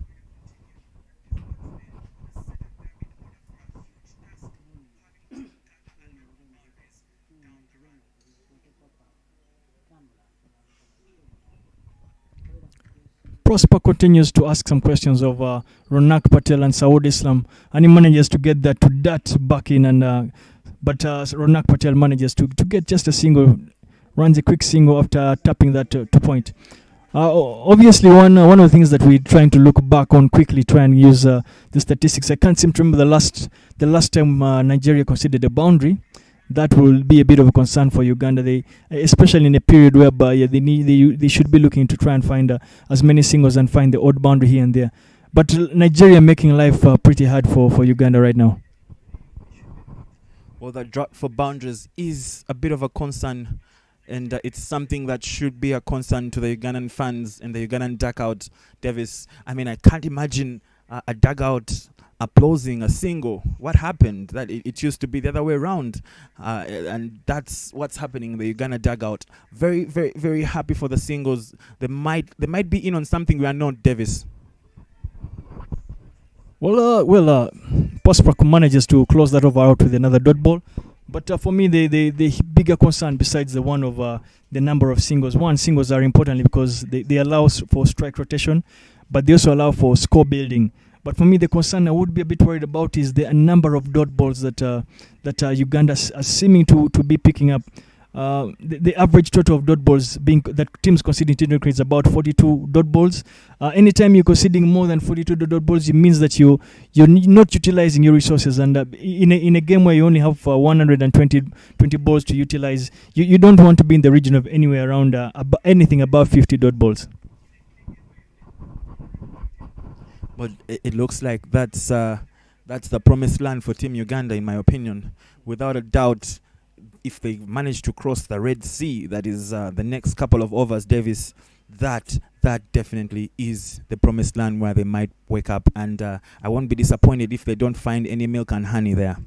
Speaker 2: Prosper continues to ask some questions of Ronak Patel and Saud Islam, and he manages to get that to that back in, and but Ronak Patel manages to get just a single, runs a quick single after tapping that to point. Obviously, one of the things that we're trying to look back on quickly, try and use the statistics. I can't seem to remember the last time Nigeria conceded a boundary. That will be a bit of a concern for Uganda. They, especially in a period whereby they should be looking to try and find as many singles and find the odd boundary here and there. But Nigeria making life pretty hard for Uganda right now.
Speaker 4: Well, the drought for boundaries is a bit of a concern, and it's something that should be a concern to the Ugandan fans and the Ugandan dugout, Davis. I mean, I can't imagine a dugout applauding a single. What happened? That it used to be the other way around, and that's what's happening in the Uganda dugout. Very, very, very happy for the singles. They might be in on something we are not, Davis.
Speaker 2: Well, Prosper manages to close that over out with another dot ball. But for me, the bigger concern besides the one of the number of singles. One, singles are important because they allow for strike rotation, but they also allow for score building. But for me, the concern I would be a bit worried about is the number of dot balls that Uganda are seeming to be picking up. The average total of dot balls being that teams conceding is about 42 dot balls. Anytime you're conceding more than 42 dot balls, it means that you're not utilizing your resources. And in a game where you only have 120 balls to utilize, you don't want to be in the region of anywhere around anything above 50 dot balls.
Speaker 4: But it looks like that's the promised land for Team Uganda, in my opinion. Without a doubt, if they manage to cross the Red Sea, that is the next couple of overs, Davis, that definitely is the promised land where they might wake up. And I won't be disappointed if they don't find any milk and honey there.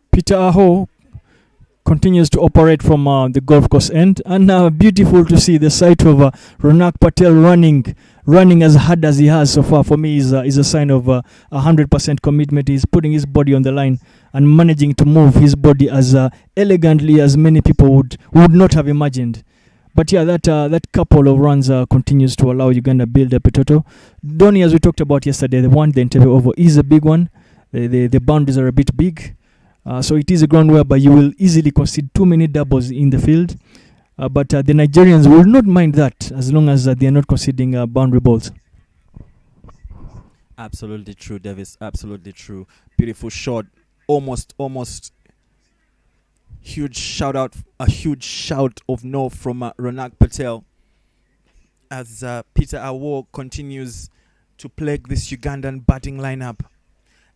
Speaker 2: Peter Aho continues to operate from the golf course end, and beautiful to see the sight of Ronak Patel running as hard as he has so far. For me, is a sign of 100% commitment. He's putting his body on the line and managing to move his body as elegantly as many people would not have imagined. But yeah, that couple of runs continues to allow Uganda build up a total. Donny, as we talked about yesterday, the interview over is a big one. The boundaries are a bit big. So it is a ground whereby you will easily concede too many doubles in the field. But the Nigerians will not mind that as long as they are not conceding boundary balls.
Speaker 4: Absolutely true, Davis. Absolutely true. Beautiful shot. Almost. A huge shout of no from Ronak Patel as Peter Awo continues to plague this Ugandan batting lineup.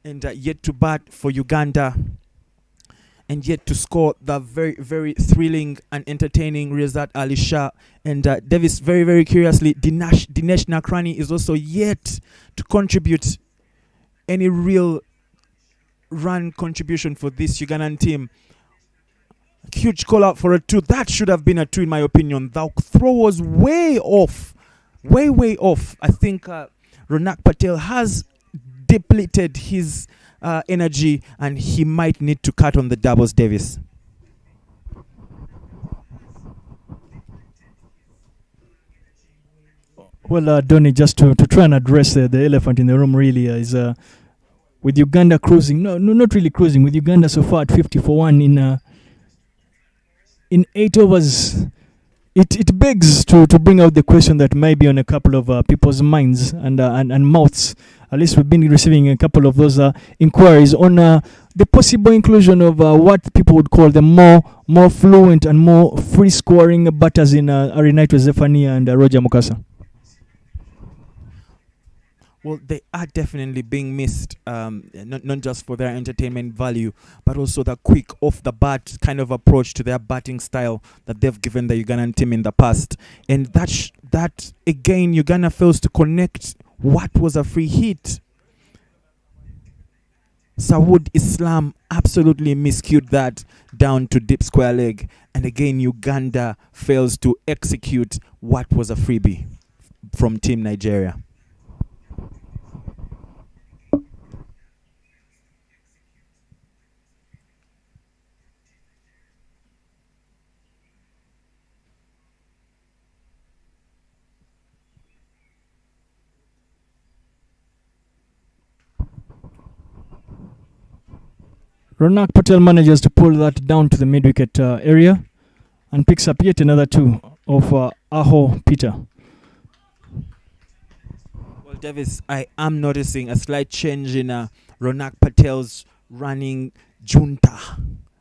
Speaker 4: and yet to bat for Uganda, and yet to score the very, very thrilling and entertaining Rezat Ali Shah. And Davis, very, very curiously, Dinesh Nakrani is also yet to contribute any real run contribution for this Ugandan team. Huge call out for a 2. That should have been a 2 in my opinion. The throw was way off. Way off. I think Ronak Patel has depleted his energy and he might need to cut on the doubles, Davis.
Speaker 2: Well, Donny, just to try and address the elephant in the room really is with Uganda cruising, no, not really cruising, with Uganda so far at 50 for 1 in 8 overs. It begs to bring out the question that may be on a couple of people's minds and mouths. At least we've been receiving a couple of those inquiries on the possible inclusion of what people would call the more fluent and more free scoring batters in Arenaito Zephania and Roger Mukasa.
Speaker 4: Well, they are definitely being missed, not just for their entertainment value, but also the quick off-the-bat kind of approach to their batting style that they've given the Ugandan team in the past. And that again, Uganda fails to connect what was a free hit. Sawood Islam absolutely miscued that down to deep square leg. And again, Uganda fails to execute what was a freebie from Team Nigeria.
Speaker 2: Ronak Patel manages to pull that down to the mid-wicket area and picks up yet another 2 of Aho Peter.
Speaker 4: Well, Davis, I am noticing a slight change in Ronak Patel's running junta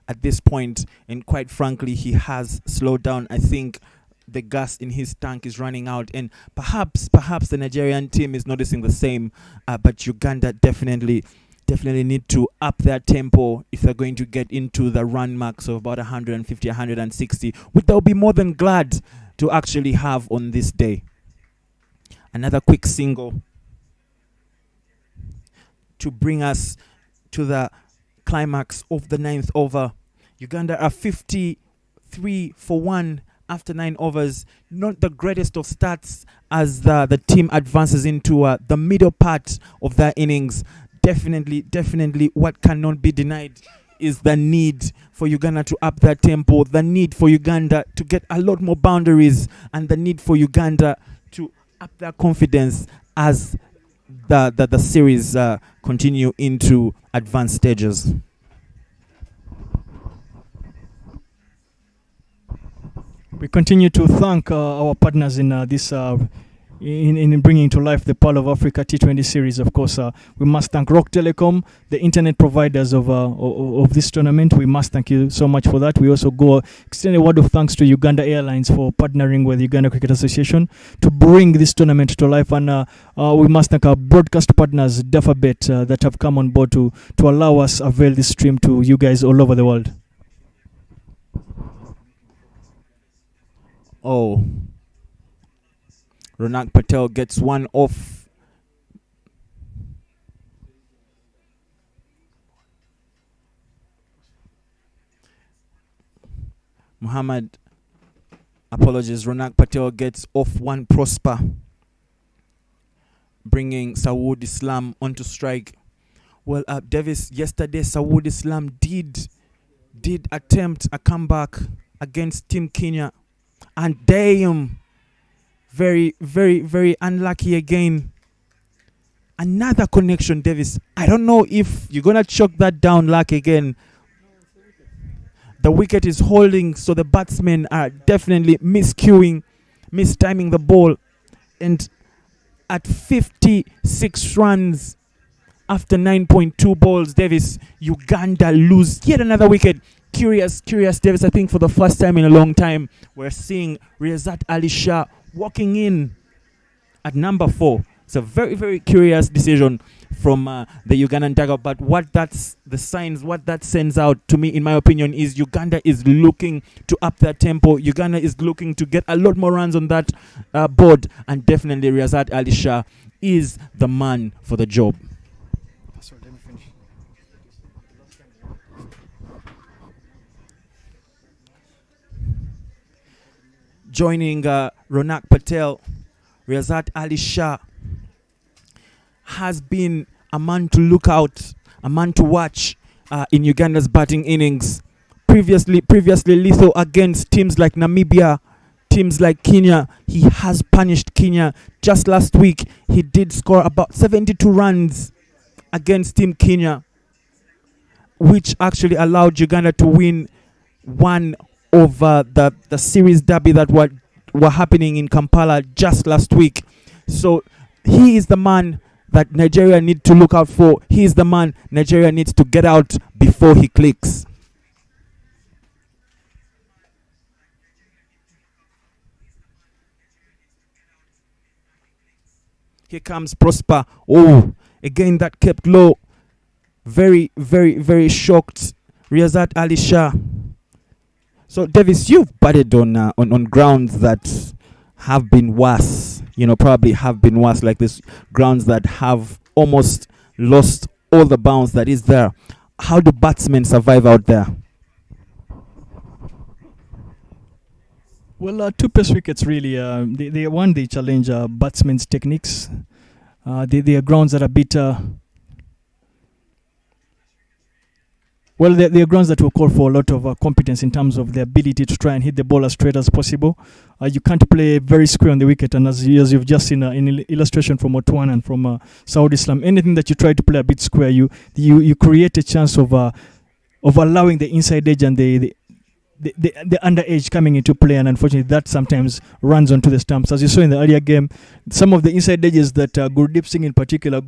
Speaker 4: at this point, and quite frankly, he has slowed down. I think the gas in his tank is running out, and perhaps the Nigerian team is noticing the same, but Uganda definitely need to up their tempo if they're going to get into the run marks of about 150, 160, which they'll be more than glad to actually have on this day. Another quick single to bring us to the climax of the 9th over. Uganda are 53 for 1 after 9 overs. Not the greatest of stats as the team advances into the middle part of their innings. Definitely what cannot be denied is the need for Uganda to up their tempo, the need for Uganda to get a lot more boundaries, and the need for Uganda to up their confidence as the series continue into advanced stages.
Speaker 2: We continue to thank our partners in this in bringing to life the Pearl of Africa T20 series. Of course, we must thank Rock Telecom, the internet providers of this tournament. We must thank you so much for that. We also extend a word of thanks to Uganda Airlines for partnering with Uganda Cricket Association to bring this tournament to life. And we must thank our broadcast partners, Dafabet, that have come on board to allow us avail this stream to you guys all over the world.
Speaker 4: Oh, Ronak Patel gets one off. Muhammad, apologies. Ronak Patel gets off one Prosper, bringing Sawood Islam onto strike. Well, Davis, yesterday Sawood Islam did attempt a comeback against Team Kenya, and damn, very unlucky again. Another connection, Davis. I don't know if you're gonna choke that down luck again. The wicket is holding, so the batsmen are definitely miscuing, mistiming the ball. And at 56 runs after 9.2 balls, Davis, Uganda lose yet another wicket. Curious, Davis. I think for the first time in a long time, we're seeing Rezat Ali Shah walking in at number 4. It's a very curious decision. from the Ugandan dugout. But what that's the signs, what that sends out to me, in my opinion, is Uganda is looking to up their tempo. Uganda is looking to get a lot more runs on that board, and definitely Riyazat Ali Shah is the man for the job.
Speaker 2: Sorry, let me finish.
Speaker 4: Joining Ronak Patel, Riyazat Ali Shah has been a man to look out, a man to watch in Uganda's batting innings. Previously lethal against teams like Namibia, teams like Kenya. He has punished Kenya. Just last week, he did score about 72 runs against Team Kenya, which actually allowed Uganda to win one of the series derby that were happening in Kampala just last week. So he is the man that Nigeria need to look out for. He is the man Nigeria needs to get out before he clicks. Here comes Prosper. Oh, again that kept low. Very, very, very shocked. Riyazat Ali Shah. So Davis, you've batted on grounds that have been worse. Probably have been worse, like this, grounds that have almost lost all the bounce that is there. How do batsmen survive out there?
Speaker 2: Well, two pace wickets really. They challenge batsmen's techniques. They are grounds that are a bit. They are grounds that will call for a lot of competence in terms of the ability to try and hit the ball as straight as possible. You can't play very square on the wicket, and as you've just seen in illustration from Otwan and from Saudi Islam, anything that you try to play a bit square, you create a chance of allowing the inside edge and the under edge coming into play, and unfortunately that sometimes runs onto the stumps. As you saw in the earlier game, some of the inside edges that Gurdeep Singh in particular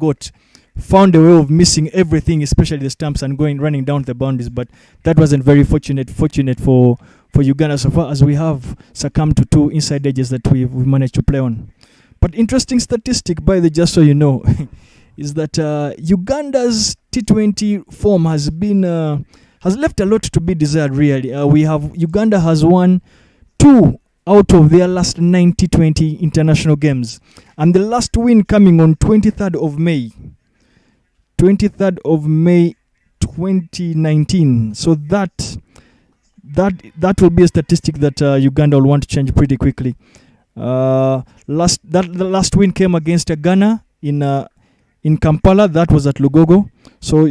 Speaker 2: found a way of missing everything, especially the stumps, and running down the boundaries. But that wasn't very fortunate for Uganda so far, as we have succumbed to two inside edges that we've managed to play on. But interesting statistic, by the just so you know, is that Uganda's T20 form has left a lot to be desired. Really, Uganda has won 2 out of their last 90 T20 international games, and the last win coming on 23rd of May 2019. So that will be a statistic that Uganda will want to change pretty quickly. The last win came against Ghana in Kampala. That was at Lugogo. So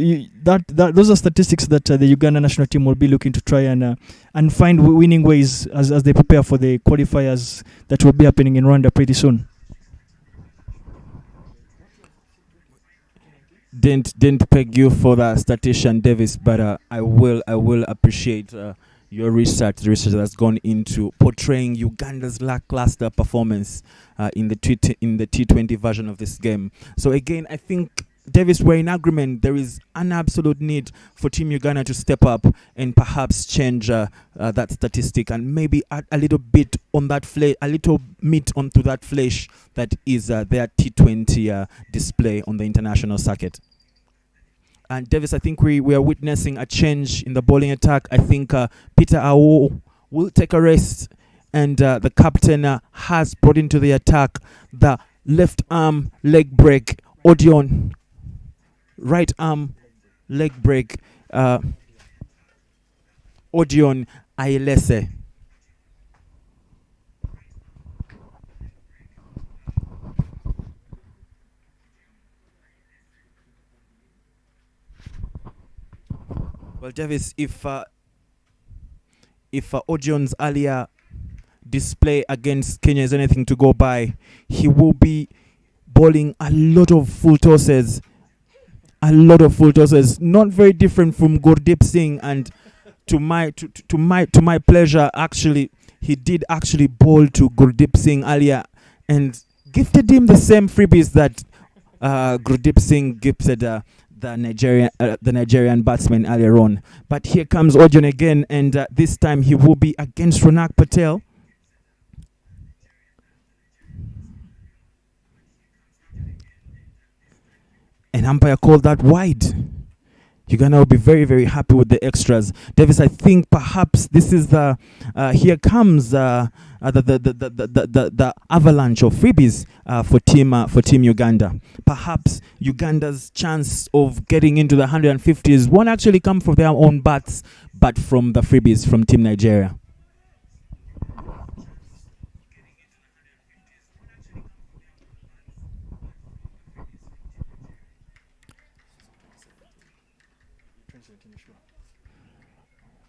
Speaker 2: those are statistics that the Uganda national team will be looking to try and find winning ways as they prepare for the qualifiers that will be happening in Rwanda pretty soon.
Speaker 4: Didn't peg you for the statistician, Davis, but I will appreciate your research. The research that's gone into portraying Uganda's lackluster performance in the T20 version of this game. So again, I think, Davis, we're in agreement. There is an absolute need for Team Uganda to step up and perhaps change that statistic, and maybe add a little bit on that a little meat onto that flesh that is their T20 display on the international circuit. And Davis, I think we are witnessing a change in the bowling attack. I think Peter Awo will take a rest, and the captain has brought into the attack the left arm leg break, Odion. Right arm leg break, Odion Ailese. Well, Davis, if Odion's earlier display against Kenya is anything to go by, he will be bowling a lot of full tosses. Not very different from Gurdeep Singh, and to my pleasure, actually, he did actually bowl to Gurdeep Singh earlier and gifted him the same freebies that Gurdeep Singh gifted the Nigerian batsman earlier on. But here comes Odion again, and this time he will be against Ronak Patel. and umpire called that wide. Uganda will be very, very happy with the extras. Davis, I think perhaps this is the here comes the avalanche of freebies for team Uganda. Perhaps Uganda's chance of getting into the 150s won't actually come from their own bats, but from the freebies from Team Nigeria.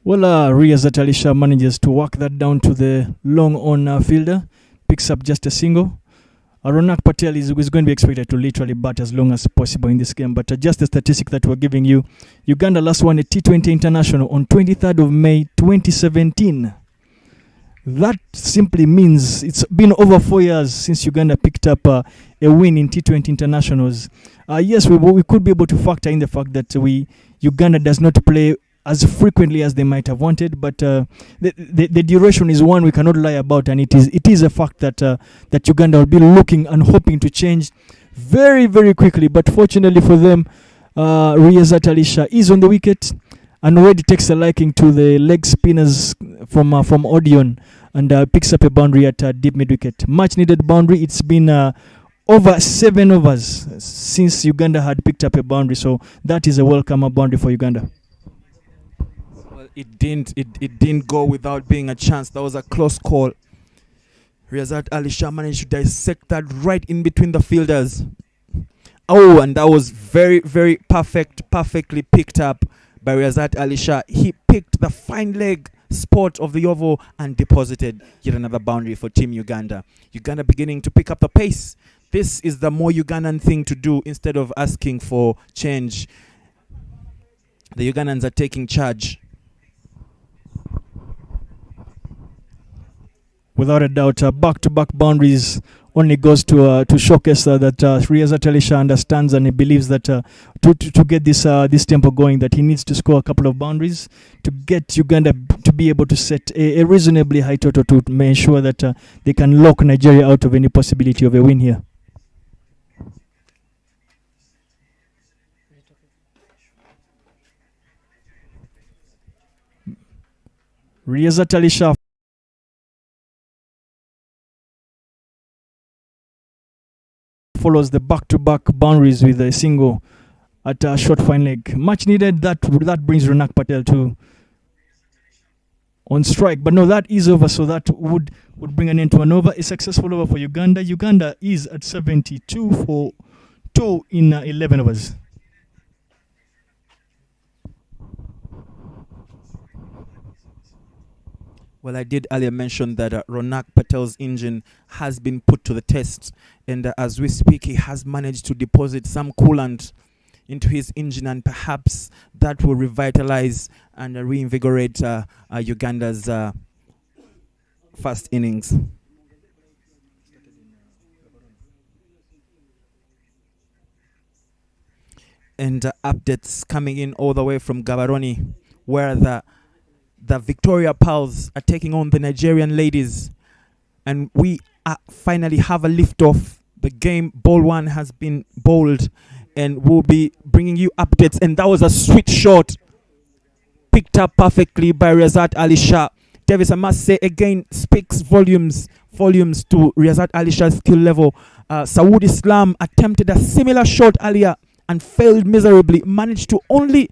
Speaker 2: Well, Riyazat Alisha manages to work that down to the long on fielder, picks up just a single. Ronak Patel is going to be expected to literally bat as long as possible in this game. But just the statistic that we're giving you, Uganda last won a T20 international on 23rd of May 2017. That simply means it's been over 4 years since Uganda picked up a win in T20 internationals. Yes, we could be able to factor in the fact that Uganda does not play as frequently as they might have wanted, but the duration is one we cannot lie about, and it is a fact that Uganda will be looking and hoping to change very, very quickly. But fortunately for them, Riyazat Alisha is on the wicket and already takes a liking to the leg spinners from Odeon, and picks up a boundary at deep mid wicket. Much needed boundary. It's been over 7 overs since Uganda had picked up a boundary, so that is a welcome boundary for Uganda.
Speaker 4: It didn't go without being a chance. That was a close call. Riyazat Alisha managed to dissect that right in between the fielders. Oh, and that was very, very perfectly picked up by Riyazat Alisha. He picked the fine leg spot of the oval and deposited yet another boundary for Team Uganda. Uganda beginning to pick up the pace. This is the more Ugandan thing to do instead of asking for change. The Ugandans are taking charge.
Speaker 2: Without a doubt, back-to-back boundaries only goes to showcase that Riyazat Alisha understands and he believes that to get this tempo going, that he needs to score a couple of boundaries to get Uganda to be able to set a reasonably high total to make sure that they can lock Nigeria out of any possibility of a win here. Riyazat Alisha follows the back-to-back boundaries with a single at a short fine leg. Much needed. That brings Ronak Patel to on strike. But no, that is over, so that would bring an end to an over. A successful over for Uganda. Uganda is at 72 for 2 in 11 overs.
Speaker 4: Well, I did earlier mention that Ronak Patel's engine has been put to the test, and as we speak, he has managed to deposit some coolant into his engine, and perhaps that will revitalize and reinvigorate Uganda's first innings. And updates coming in all the way from Gaborone, where the Victoria Pals are taking on the Nigerian ladies, and we finally have a lift-off. The game, ball 1 has been bowled, and we'll be bringing you updates. And that was a sweet shot, picked up perfectly by Riyazat Alisha. Davis, I must say again, speaks volumes to Riyazat Alisha's skill level. Sawood Islam attempted a similar shot earlier and failed miserably, managed to only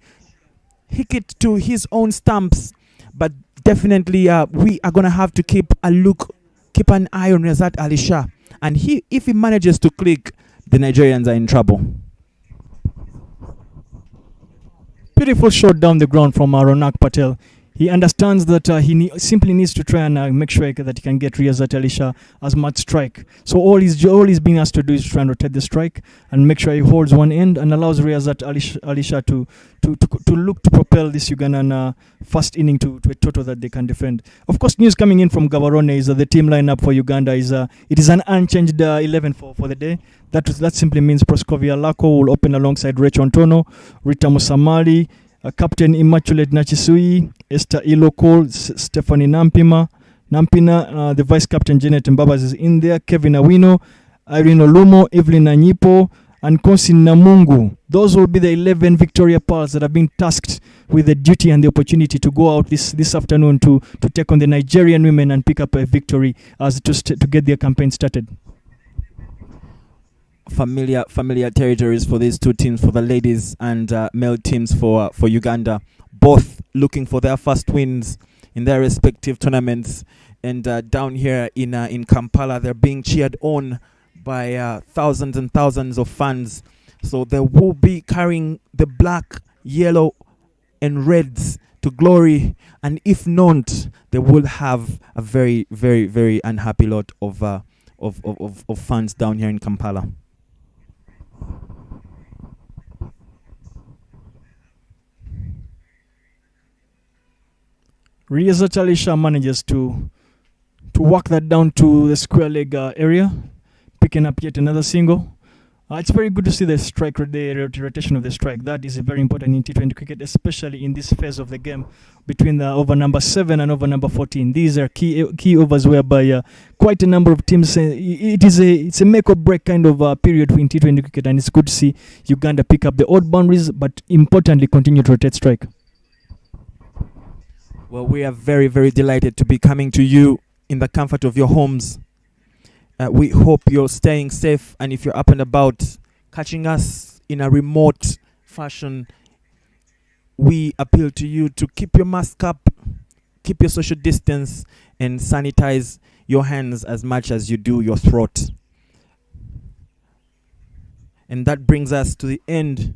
Speaker 4: hit it to his own stumps. But definitely we are going to have to keep an eye on Riyazat Alisha. And if he manages to click, the Nigerians are in trouble.
Speaker 2: Beautiful shot down the ground from Ronak Patel. He understands that he simply needs to try and make sure that he can get Riyazat Alisha as much strike. So all he's being asked to do is try and rotate the strike and make sure he holds one end and allows Riyazat Alisha to look to propel this Ugandan first inning to a total that they can defend. Of course, news coming in from Gaborone is that the team lineup for Uganda is it is an unchanged 11 for the day. That simply means Proskovia Lako will open alongside Rachel Ntono, Rita Musamali, Captain Immaculate Nachisui, Esther Iloko, Stephanie Nampina, the Vice Captain Janet Mbabas is in there, Kevin Awino, Irene Olumo, Evelyn Anyipo, and Konsi Namungu. Those will be the 11 Victoria Pearls that have been tasked with the duty and the opportunity to go out this afternoon to take on the Nigerian women and pick up a victory as to get their campaign started.
Speaker 4: Familiar territories for these two teams, for the ladies and male teams for Uganda, both looking for their first wins in their respective tournaments. And down here in Kampala, they're being cheered on by thousands and thousands of fans. So they will be carrying the black, yellow and reds to glory, and if not, they will have a very, very, very unhappy lot of fans down here in Kampala.
Speaker 2: Riazat Alisha manages to walk that down to the square leg area, picking up yet another single. It's very good to see the strike, the rotation of the strike. That is very important in T20 cricket, especially in this phase of the game between the over number 7 and over number 14. These are key overs whereby quite a number of teams. It's a make or break kind of period in T20 cricket, and it's good to see Uganda pick up the odd boundaries, but importantly continue to rotate strike.
Speaker 4: Well, we are very, very delighted to be coming to you in the comfort of your homes. We hope you're staying safe, and if you're up and about catching us in a remote fashion, we appeal to you to keep your mask up, keep your social distance, and sanitize your hands as much as you do your throat. And that brings us to the end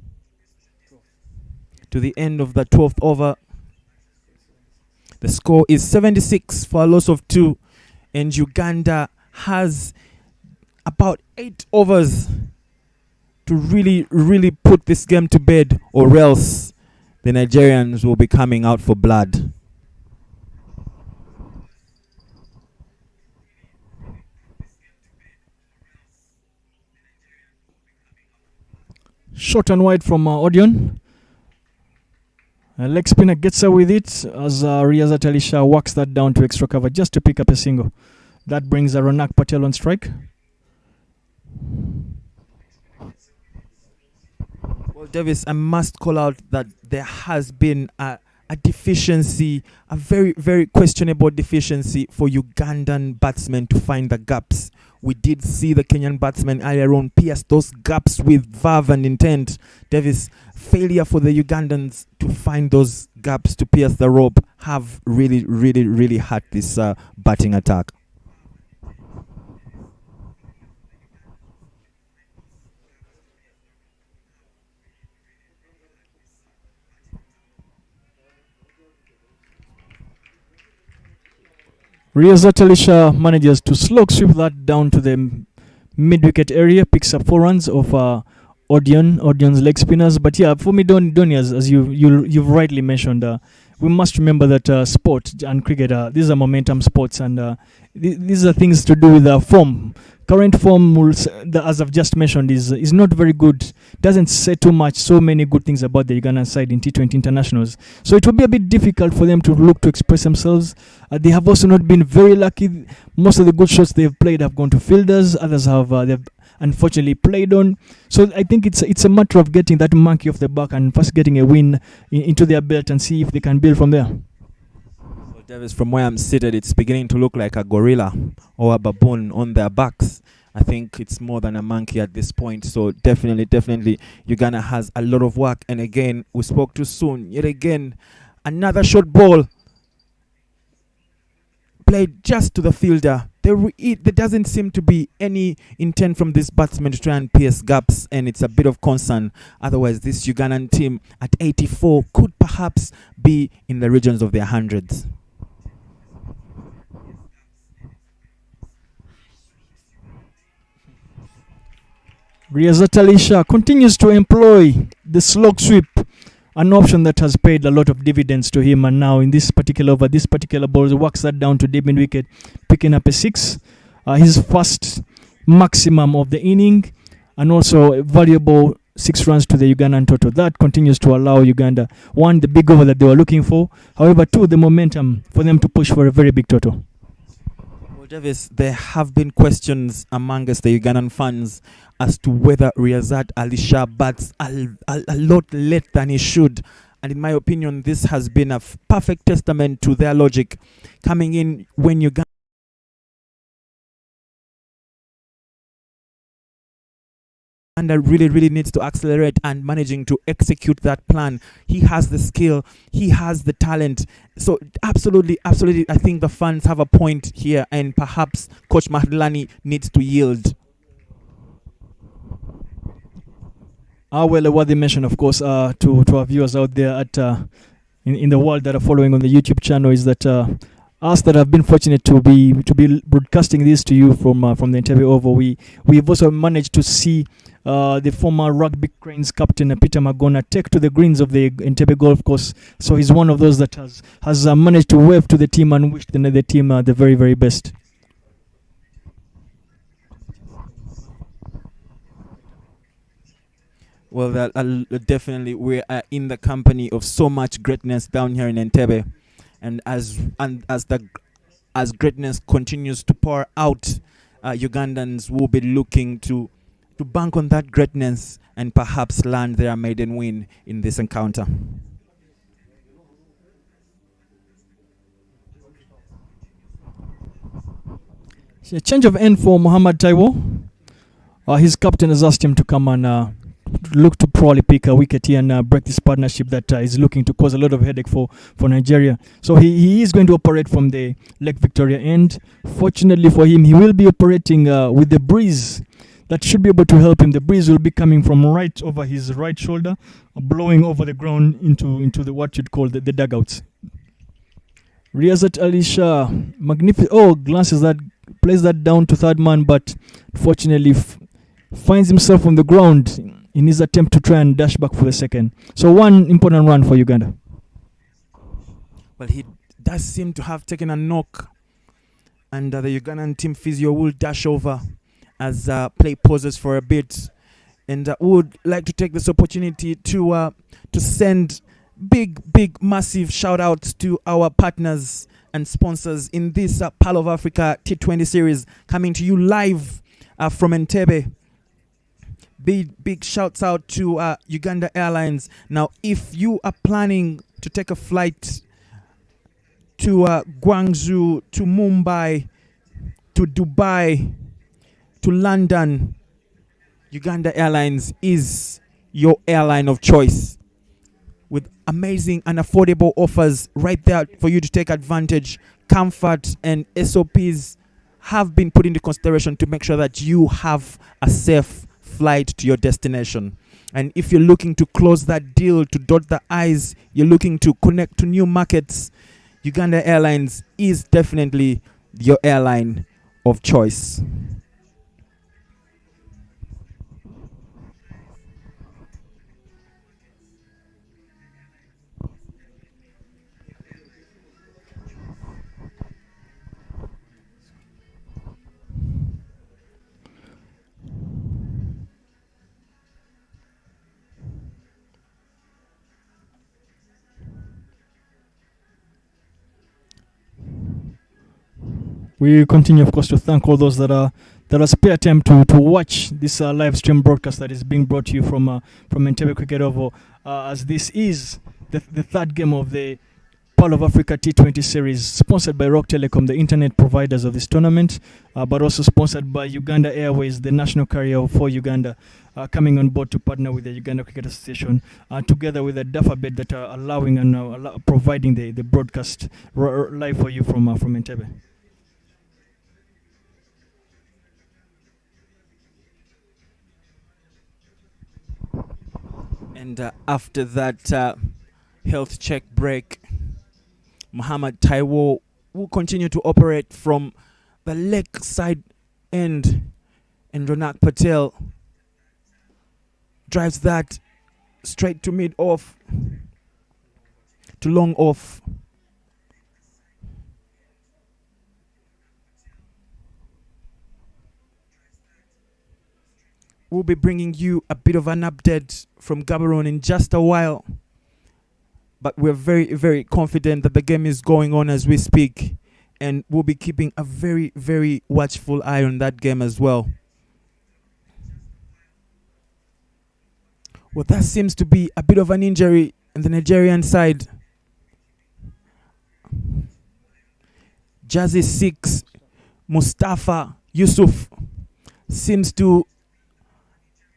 Speaker 4: of the 12th over. The score is 76 for a loss of 2, and Uganda has about 8 overs to really, really put this game to bed, or else the Nigerians will be coming out for blood.
Speaker 2: Short and wide from Odeon. Leg spinner gets her with it as Riazat Alisha walks that down to extra cover just to pick up a single. That brings Ronak Patel on strike.
Speaker 4: Well, Davis, I must call out that there has been a deficiency, a very, very questionable deficiency for Ugandan batsmen to find the gaps. We did see the Kenyan batsmen earlier on pierce those gaps with verve and intent. Davis, failure for the Ugandans to find those gaps to pierce the rope have really, really, really hurt this batting attack.
Speaker 2: Riazat Alisha manages to slog sweep that down to the mid-wicket area, picks up 4 runs of Odion's leg spinners. But yeah, for me, Donny, as you've rightly mentioned, we must remember that sport and cricket, these are momentum sports, and these are things to do with form. Current form, as I've just mentioned, is not very good. Doesn't say too much. So many good things about the Ugandan side in T20 internationals. So it will be a bit difficult for them to look to express themselves. They have also not been very lucky. Most of the good shots they've played have gone to fielders. Others have they've unfortunately played on. So I think it's a matter of getting that monkey off the back and first getting a win into their belt and see if they can build from there.
Speaker 4: Davis, from where I'm seated, it's beginning to look like a gorilla or a baboon on their backs. I think it's more than a monkey at this point. So definitely, Uganda has a lot of work. And again, we spoke too soon. Yet again, another short ball played just to the fielder. There doesn't seem to be any intent from this batsman to try and pierce gaps, and it's a bit of concern. Otherwise, this Ugandan team at 84 could perhaps be in the regions of their hundreds.
Speaker 2: Riazat Alisha continues to employ the slog sweep, an option that has paid a lot of dividends to him, and now in this particular over, this particular ball walks that down to deep mid wicket, picking up a 6, his first maximum of the inning, and also a valuable 6 runs to the Ugandan total. That continues to allow Uganda, 1, the big over that they were looking for, however 2, the momentum for them to push for a very big total.
Speaker 4: Well, Davis, there have been questions among us, the Ugandan fans, as to whether Riyazat Ali Shah bats a lot late than he should. And in my opinion, this has been a perfect testament to their logic. Coming in when Uganda really needs to accelerate and managing to execute that plan. He has the skill, he has the talent. So absolutely, I think the fans have a point here, and perhaps Coach Mahlani needs to yield.
Speaker 2: Well, what they mentioned, of course, to our viewers out there at in the world that are following on the YouTube channel is that us that have been fortunate to be broadcasting this to you from the Entebbe Oval, we've also managed to see the former Rugby Cranes captain Peter Magona take to the greens of the Entebbe Golf Course. So he's one of those that has managed to wave to the team and wish the team the very, very best.
Speaker 4: Well, definitely we are in the company of so much greatness down here in Entebbe, and as greatness continues to pour out, Ugandans will be looking to bank on that greatness and perhaps land their maiden win in this encounter.
Speaker 2: A change of end for Muhammad Taiwo. His captain has asked him to come and look to probably pick a wicket here and break this partnership that is looking to cause a lot of headache for Nigeria. So he is going to operate from the Lake Victoria end. Fortunately for him, he will be operating with the breeze that should be able to help him. The breeze will be coming from right over his right shoulder, blowing over the ground into the what you'd call the dugouts. Riyazat Ali Shah, magnificent. Glances that, plays that down to third man, but fortunately finds himself on the ground in his attempt to try and dash back for the second. So one important run for Uganda.
Speaker 4: Well, he does seem to have taken a knock, and the Ugandan team physio will dash over as play pauses for a bit, and would like to take this opportunity to send big massive shout outs to our partners and sponsors in this Pearl of Africa T20 series, coming to you live from Entebbe. Big shouts out to Uganda Airlines. Now, if you are planning to take a flight to Guangzhou, to Mumbai, to Dubai, to London, Uganda Airlines is your airline of choice, with amazing and affordable offers right there for you to take advantage. Comfort and SOPs have been put into consideration to make sure that you have a safe flight to your destination. And if you're looking to close that deal, to dot the I's, you're looking to connect to new markets, Uganda Airlines is definitely your airline of choice.
Speaker 2: We continue, of course, to thank all those that are spare time to watch this live stream broadcast that is being brought to you from Entebbe Cricket Oval, as this is the third game of the Pearl of Africa T20 series, sponsored by Rock Telecom, the internet providers of this tournament, but also sponsored by Uganda Airways, the national carrier for Uganda, coming on board to partner with the Uganda Cricket Association, together with the Dafabet that are allowing and providing the broadcast live for you from Entebbe.
Speaker 4: And after that health check break, Muhammad Taiwo will continue to operate from the leg side end, and Ronak Patel drives that straight to mid off, to long off. We'll be bringing you a bit of an update from Gaborone in just a while, but we're very confident that the game is going on as we speak, and we'll be keeping a very, very watchful eye on that game as well. Well, that seems to be a bit of an injury on the Nigerian side. Jazzy 6, Mustafa Yusuf seems to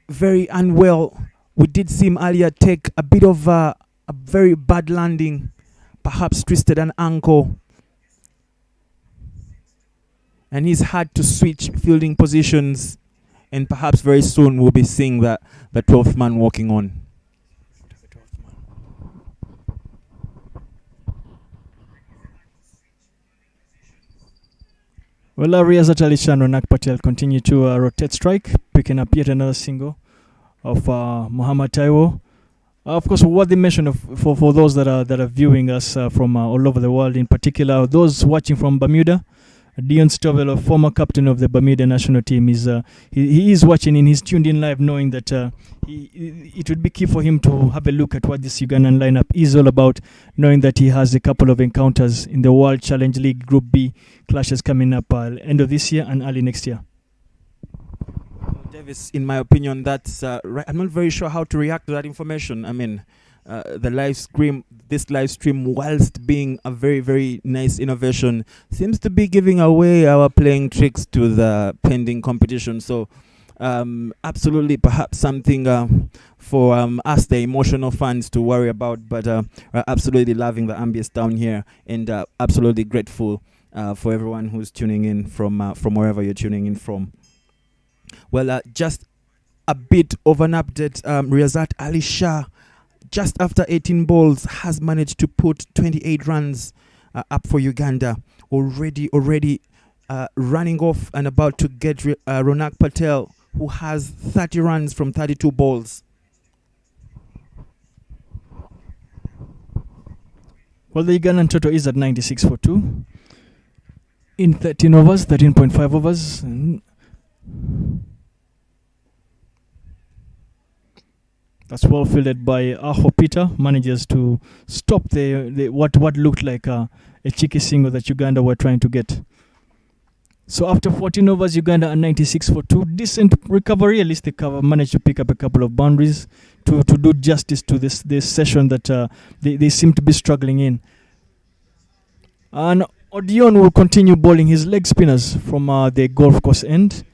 Speaker 4: very unwell. We did see him earlier take a bit of a very bad landing, perhaps twisted an ankle, and he's had to switch fielding positions, and perhaps very soon we'll be seeing the 12th man walking on.
Speaker 2: Well, Riyazat Ali Shah and Ronak Patel continue to rotate strike, picking up yet another single of Muhammad Taiwo. Of course, what they mentioned for those that are viewing us from all over the world, in particular those watching from Bermuda, Dion Stovall, a former captain of the Bermuda national team, is he is watching and he's tuned in live, knowing that it would be key for him to have a look at what this Ugandan lineup is all about, knowing that he has a couple of encounters in the World Challenge League Group B clashes coming up end of this year and early next year.
Speaker 4: Davis, in my opinion, that's right. I'm not very sure how to react to that information. I mean, this live stream, whilst being a very, very nice innovation, seems to be giving away our playing tricks to the pending competition. So, absolutely, perhaps something for us, the emotional fans, to worry about. But we're absolutely loving the ambience down here, and absolutely grateful for everyone who's tuning in from wherever you're tuning in from. Well, just a bit of an update. Riyazat Ali Shah, just after 18 balls, has managed to put 28 runs up for Uganda. Already running off and about to get Ronak Patel, who has 30 runs from 32 balls.
Speaker 2: Well, the Ugandan total is at 96 for 2 in 13 overs, 13.5 overs. That's well fielded by Aho Peter. Manages to stop the what looked like a cheeky single that Uganda were trying to get. So after 14 overs, Uganda are 96 for 2. Decent recovery. At least they managed to pick up a couple of boundaries to do justice to this session that they seem to be struggling in. And Odion will continue bowling his leg spinners from the golf course end.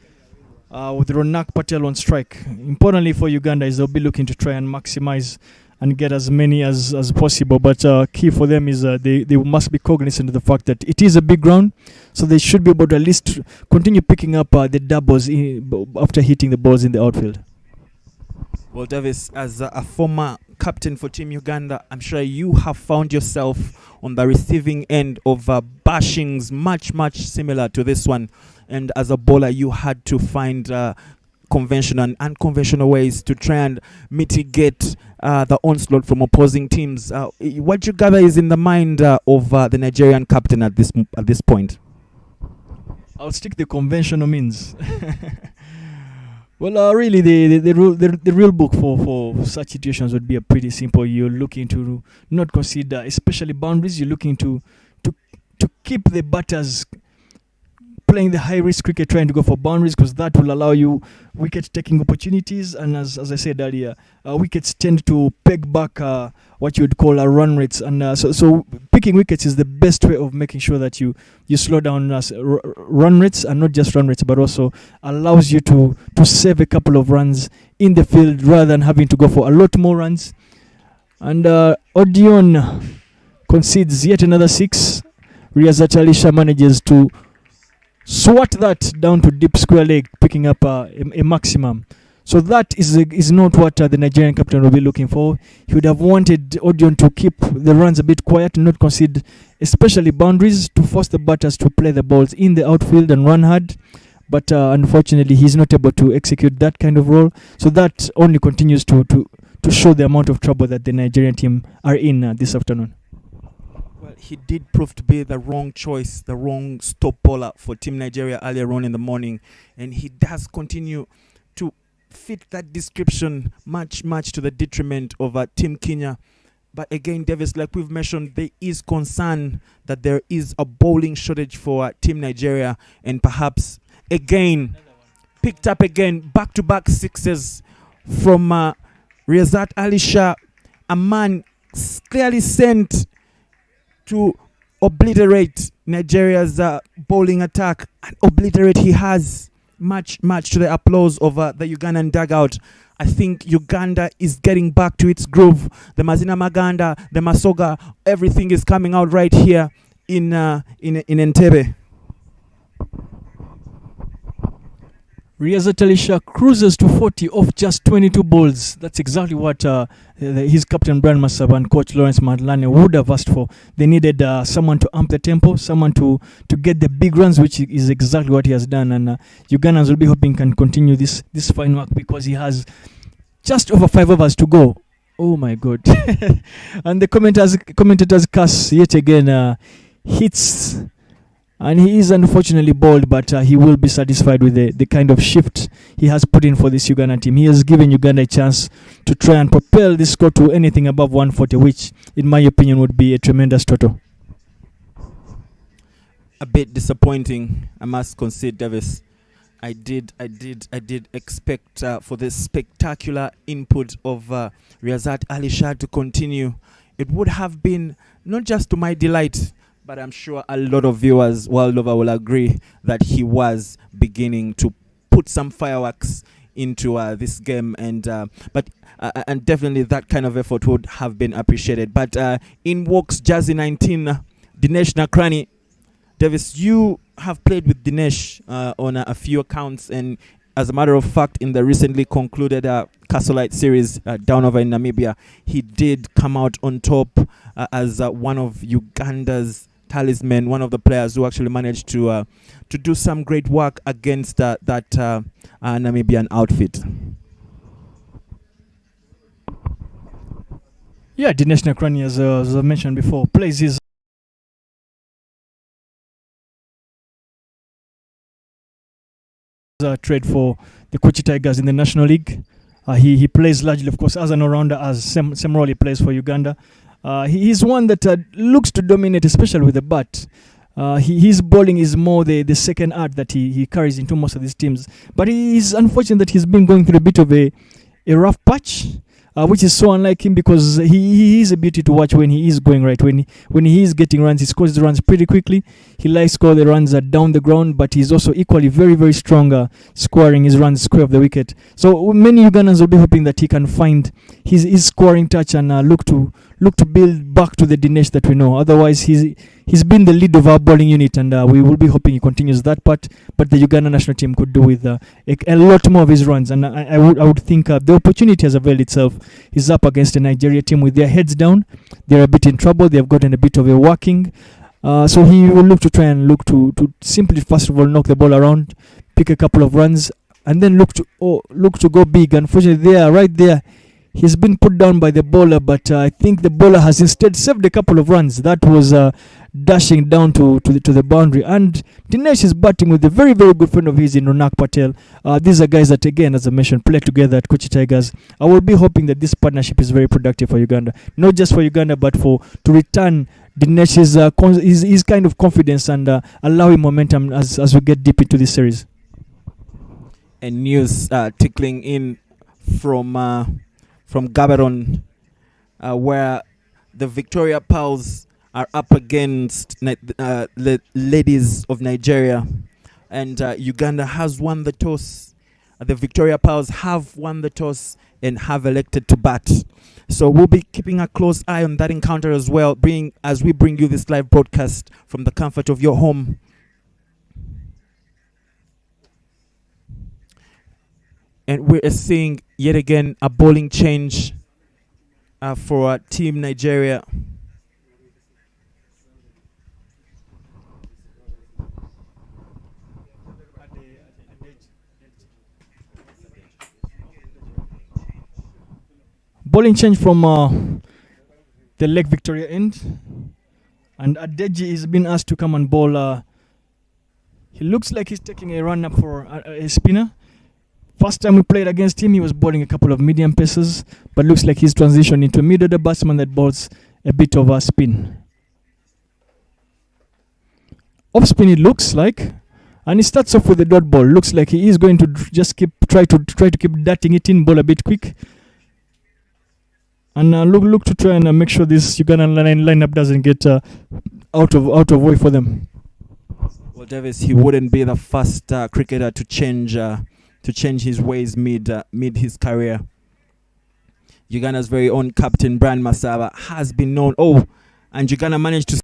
Speaker 2: With Ronak Patel on strike. Importantly for Uganda is they'll be looking to try and maximize and get as many as possible. But key for them is they must be cognizant of the fact that it is a big ground, so they should be able to at least continue picking up the doubles after hitting the balls in the outfield.
Speaker 4: Well, Davis, as a former captain for Team Uganda, I'm sure you have found yourself on the receiving end of bashings much similar to this one. And as a bowler, you had to find conventional and unconventional ways to try and mitigate the onslaught from opposing teams. What you gather is in the mind of the Nigerian captain at this point?
Speaker 2: I'll stick the conventional means. Well, really, the real book for such situations would be a pretty simple. You're looking to not consider, especially boundaries. You're looking to keep the batters playing the high-risk cricket, trying to go for boundaries, because that will allow you wicket-taking opportunities. And as I said earlier, wickets tend to peg back what you would call run rates. And so picking wickets is the best way of making sure that you slow down run rates, and not just run rates, but also allows you to save a couple of runs in the field rather than having to go for a lot more runs. And Odion concedes yet another 6. Riyazat Ali Shah manages to swat that down to deep square leg, picking up a maximum. So that is not what the Nigerian captain will be looking for. He would have wanted Odion to keep the runs a bit quiet and not concede, especially boundaries, to force the batters to play the balls in the outfield and run hard. But unfortunately, he's not able to execute that kind of role. So that only continues to show the amount of trouble that the Nigerian team are in this afternoon.
Speaker 4: He did prove to be the wrong choice, the wrong stop bowler for Team Nigeria earlier on in the morning, and he does continue to fit that description much to the detriment of Team Kenya. But again, Davis, like we've mentioned, there is concern that there is a bowling shortage for Team Nigeria, and perhaps again picked up again back-to-back sixes from Riazat Ali Shah, a man clearly sent to obliterate Nigeria's bowling attack, and obliterate he has, much to the applause of the Ugandan dugout. I think Uganda is getting back to its groove. The Mazina Maganda, the Masoga, everything is coming out right here in Entebbe.
Speaker 2: Riazat Ali Shah cruises to 40 off just 22 balls. That's exactly what his captain Brian Masaba and coach Lawrence Madlane would have asked for. They needed someone to amp the tempo, someone to get the big runs, which is exactly what he has done. And Ugandans will be hoping can continue this fine work, because he has just over 5 overs to go. Oh my God. And the commentators curse yet again. Hits. And he is unfortunately bowled, but he will be satisfied with the kind of shift he has put in for this Uganda team. He has given Uganda a chance to try and propel this score to anything above 140, which, in my opinion, would be a tremendous total.
Speaker 4: A bit disappointing, I must concede, Davis. I did expect for the spectacular input of Riazat Ali Shah to continue. It would have been not just to my delight, but I'm sure a lot of viewers world over will agree that he was beginning to put some fireworks into this game, and definitely that kind of effort would have been appreciated. But in walks Jersey 19, Dinesh Nakrani. Davis, you have played with Dinesh on a few accounts, and as a matter of fact, in the recently concluded Castlelight series down over in Namibia, he did come out on top as one of Uganda's talisman, one of the players who actually managed to do some great work against that Namibian outfit.
Speaker 2: Yeah, Dinesh Nakrani, as I mentioned before, plays his trade for the Kochi Tigers in the National League. He plays largely, of course, as an all-rounder, as same role he plays for Uganda. He's one that looks to dominate, especially with the bat. His bowling is more the second art that he carries into most of these teams. But he's unfortunate that he's been going through a bit of a rough patch, which is so unlike him, because he is a beauty to watch when he is going right. When he is getting runs, he scores the runs pretty quickly. He likes to score the runs down the ground, but he's also equally very, very strong scoring his runs square of the wicket. So many Ugandans will be hoping that he can find his scoring touch and look to build back to the Dinesh that we know. Otherwise, he's been the lead of our bowling unit, and we will be hoping he continues that part. But the Uganda national team could do with a lot more of his runs, and I would think the opportunity has availed itself. He's up against a Nigeria team with their heads down. They're a bit in trouble. They've gotten a bit of a working. So he will look to simply, first of all, knock the ball around, pick a couple of runs, and then look to go big. Unfortunately, right there, he's been put down by the bowler, but I think the bowler has instead saved a couple of runs. That was dashing down to the boundary. And Dinesh is batting with a very, very good friend of his in Ronak Patel. These are guys that, again, as I mentioned, play together at Kochi Tigers. I will be hoping that this partnership is very productive for Uganda. Not just for Uganda, but to return Dinesh's his kind of confidence and allow him momentum as we get deep into this series.
Speaker 4: And news tickling in from Gaborone, where the Victoria Pals are up against the ladies of Nigeria, and Uganda has won the toss. The Victoria Pals have won the toss and have elected to bat. So we'll be keeping a close eye on that encounter as well, as we bring you this live broadcast from the comfort of your home. And we're seeing yet again a bowling change for Team Nigeria.
Speaker 2: Bowling change from the Lake Victoria end, and Adeji is being asked to come and bowl. He looks like he's taking a run up for a spinner. First time we played against him, he was bowling a couple of medium paces, but looks like he's transitioned into a mid-order batsman that bowls a bit of a spin. Off spin it looks like, and he starts off with the dot ball. Looks like he is going to just try to keep darting it in, ball a bit quick, and look to try and make sure this Ugandan lineup doesn't get out of way for them.
Speaker 4: Well, Davis, he wouldn't be the first cricketer to change his ways mid his career. Uganda's very own captain Brian Masaba has been known. Oh, and Uganda managed to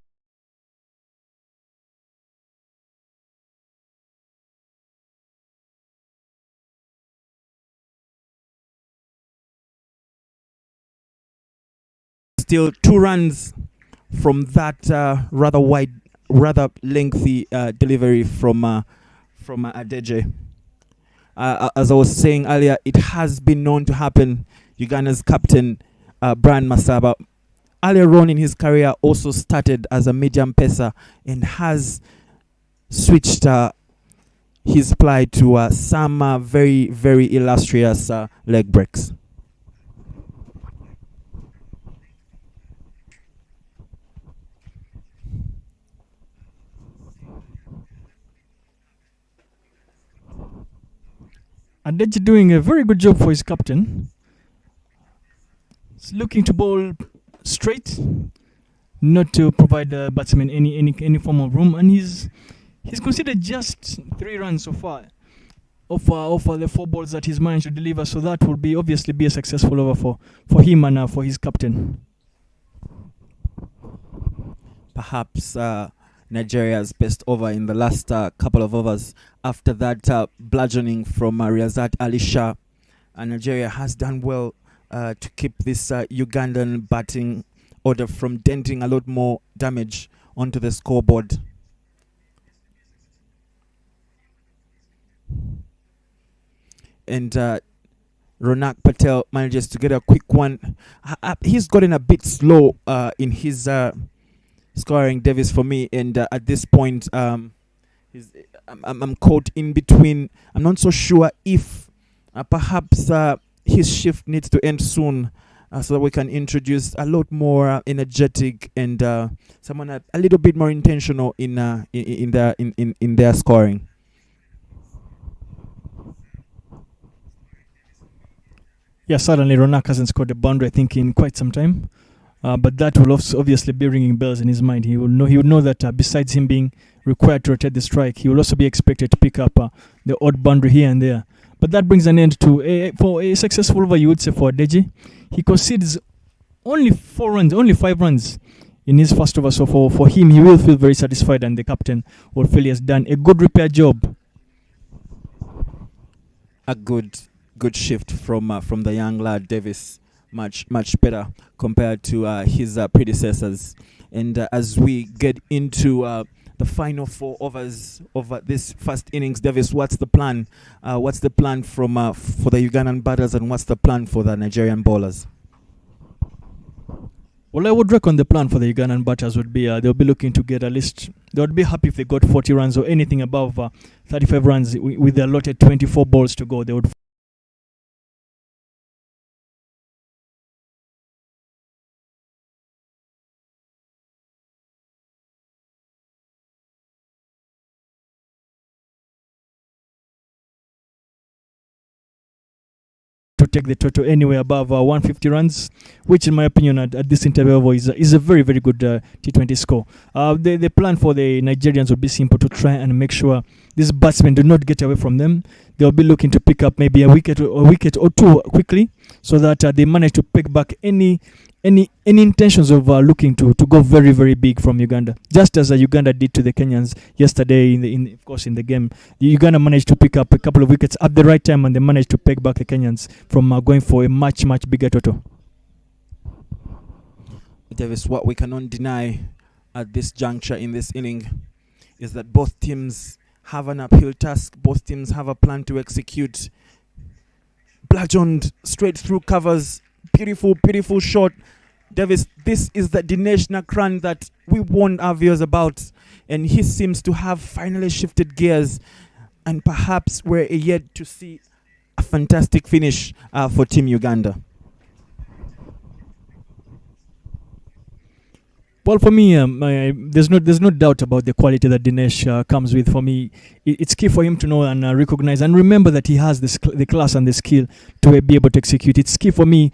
Speaker 4: still 2 runs from that rather lengthy delivery from Adeje. As I was saying earlier, it has been known to happen. Uganda's captain, Brian Masaba, earlier on in his career also started as a medium pacer and has switched his ply to some very, very illustrious leg breaks.
Speaker 2: Adeji doing a very good job for his captain. He's looking to bowl straight, not to provide the batsman any form of room, and he's considered just 3 runs so far of the 4 balls that he's managed to deliver. So that will obviously be a successful over for him and for his captain.
Speaker 4: Perhaps Nigeria's best over in the last couple of overs. After that bludgeoning from Riazat Ali Shah, Nigeria has done well to keep this Ugandan batting order from denting a lot more damage onto the scoreboard. And Ronak Patel manages to get a quick one. He's gotten a bit slow in his scoring, Davis, for me, and at this point I'm caught in between. I'm not so sure if perhaps his shift needs to end soon so that we can introduce a lot more energetic and someone a little bit more intentional in their scoring.
Speaker 2: Yeah, certainly Ronak hasn't scored a boundary, I think, in quite some time. But that will also obviously be ringing bells in his mind. He would know that besides him being required to rotate the strike, he will also be expected to pick up the odd boundary here and there. But that brings an end to for a successful over, you would say, for Adeji. He concedes only 5 runs in his first over. So for him, he will feel very satisfied, and the captain will feel he has done a good repair job.
Speaker 4: A good shift from the young lad Davis. Much better compared to his predecessors. And as we get into the final 4 overs of this first innings, Davis, what's the plan? What's the plan for the Ugandan batters, and what's the plan for the Nigerian bowlers?
Speaker 2: Well, I would reckon the plan for the Ugandan batters would be they'll be looking to get at least, they would be happy if they got 40 runs or anything above 35 runs with the allotted 24 balls to go. They would to take the total anywhere above 150 runs, which in my opinion at this interval is a very, very good T20 score. The plan for the Nigerians would be simple: to try and make sure these batsmen do not get away from them. They'll be looking to pick up maybe a wicket or 2 quickly, so that they manage to pick back any intentions of looking to go very, very big from Uganda, just as Uganda did to the Kenyans yesterday in the game. Uganda managed to pick up a couple of wickets at the right time, and they managed to peg back the Kenyans from going for a much bigger total.
Speaker 4: Davis, what we cannot deny at this juncture in this inning is that both teams have an uphill task. Both teams have a plan to execute. Bludgeoned straight through covers. Beautiful shot. Davis, this is the Dinesh Nakran that we warned our viewers about, and he seems to have finally shifted gears, and perhaps we're yet to see a fantastic finish for Team Uganda.
Speaker 2: Well, for me, there's no doubt about the quality that Dinesh comes with. For me, it's key for him to know and recognize and remember that he has the class and the skill to be able to execute. It's key for me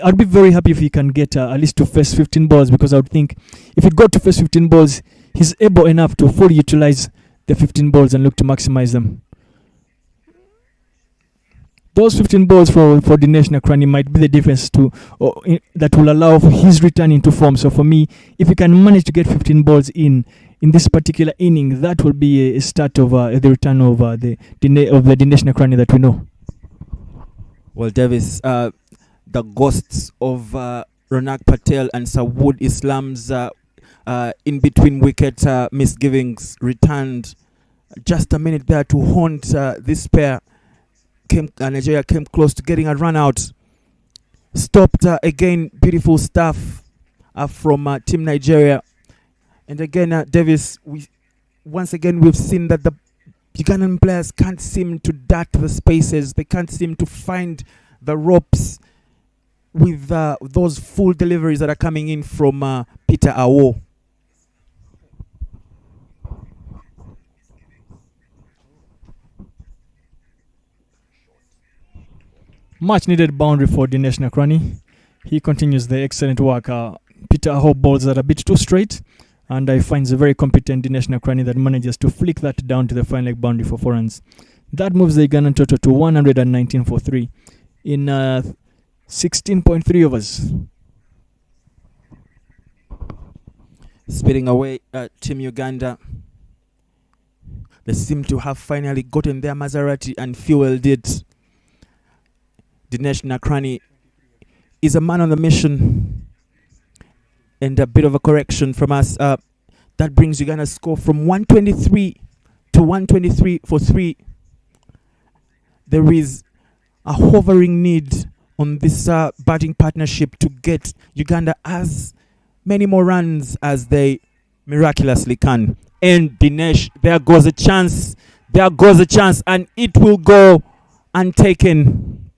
Speaker 2: I'd be very happy if he can get at least to face 15 balls, because I would think if he got to face 15 balls, he's able enough to fully utilize the 15 balls and look to maximize them. Those 15 balls for Dinesh Nakrani might be the difference that will allow for his return into form. So for me, if he can manage to get 15 balls in this particular inning, that will be a start of the return of the Dinesh Nakrani that we know.
Speaker 4: Well, Davis, the ghosts of Ronak Patel and Sawood Islam's in between wicket misgivings returned just a minute there to haunt this pair. Nigeria came close to getting a run out. Stopped again. Beautiful stuff from Team Nigeria. And again, Davis, once again we've seen that the Ugandan players can't seem to dart the spaces. They can't seem to find the ropes with those full deliveries that are coming in from Peter Awo.
Speaker 2: Much needed boundary for Dinesh Nakrani. He continues the excellent work. Peter Aho balls are a bit too straight, and I find a very competent Dinesh Nakrani that manages to flick that down to the fine leg boundary for 4 runs. That moves the Ugandan total to 119 for 3 in 16.3 overs.
Speaker 4: Speeding away Team Uganda. They seem to have finally gotten their Maserati and fueled it. Dinesh Nakrani is a man on the mission. And a bit of a correction from us. That brings Uganda's score from 123 to 123 for 3. There is a hovering need on this batting partnership to get Uganda as many more runs as they miraculously can. And Dinesh, there goes a chance. There goes a chance, and it will go untaken.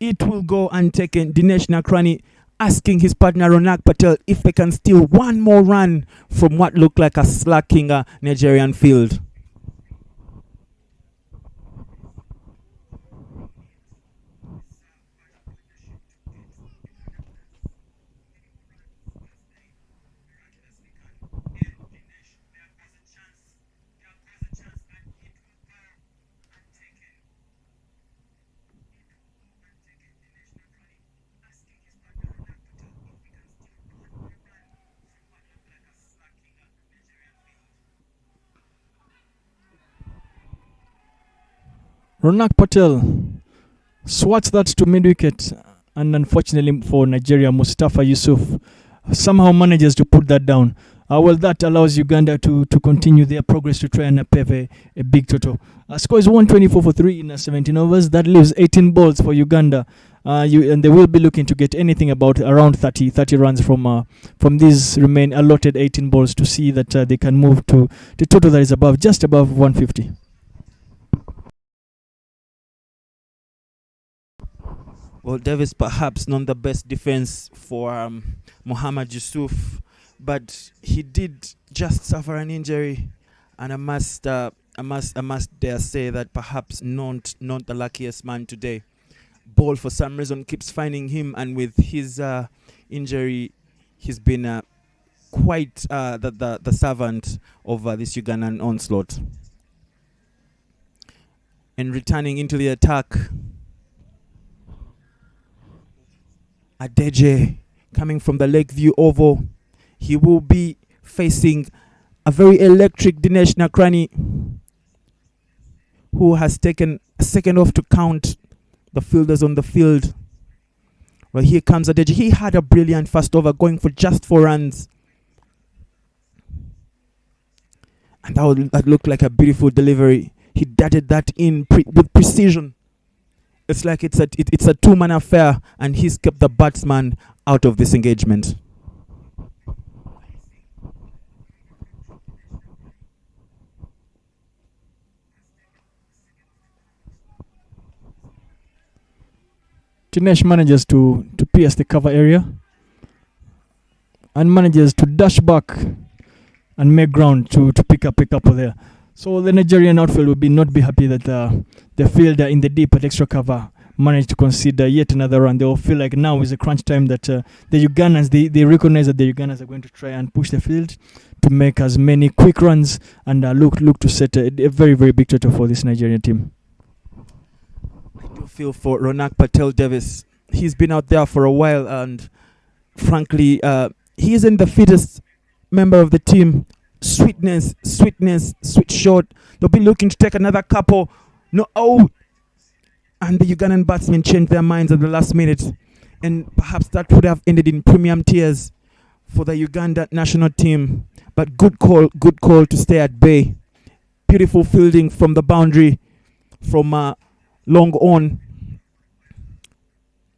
Speaker 4: It will go untaken. Dinesh Nakrani asking his partner Ronak Patel if they can steal one more run from what looked like a slacking Nigerian field.
Speaker 2: Ronak Patel swats that to mid-wicket, and unfortunately for Nigeria, Mustafa Yusuf somehow manages to put that down. Well, that allows Uganda to continue their progress to try and pave a big total. Score is 124 for 3 in 17 overs. That leaves 18 balls for Uganda. And they will be looking to get anything about around 30 runs from these remain allotted 18 balls to see that they can move to the total that is just above 150.
Speaker 4: Well, Davis perhaps not the best defense for Muhammad Yusuf, but he did just suffer an injury, and I must dare say that perhaps not the luckiest man today. Ball for some reason keeps finding him, and with his injury, he's been quite the servant of this Ugandan onslaught. And returning into the attack, Adeje coming from the Lakeview Oval. He will be facing a very electric Dinesh Nakrani, who has taken a second off to count the fielders on the field. Well, here comes Adeje. He had a brilliant first over, going for just 4 runs. And that looked like a beautiful delivery. He darted that in with precision. It's like it's a two-man affair, and he's kept the batsman out of this engagement.
Speaker 2: Tinesh manages to pierce the cover area and manages to dash back and make ground to pick up a couple there. So the Nigerian outfield will not be happy that the fielder in the deep at extra cover managed to concede yet another run. They will feel like now is the crunch time that the Ugandans, they recognize that the Ugandans are going to try and push the field to make as many quick runs and look to set a very, very big total for this Nigerian team.
Speaker 4: I do feel for Ronak Patel Davis. He's been out there for a while, and frankly, he isn't the fittest member of the team. Sweet shot. They'll be looking to take another couple. And the Ugandan batsmen changed their minds at the last minute, and perhaps that would have ended in premium tears for the Uganda national team. But good call to stay at bay. Beautiful fielding from the boundary, from long on,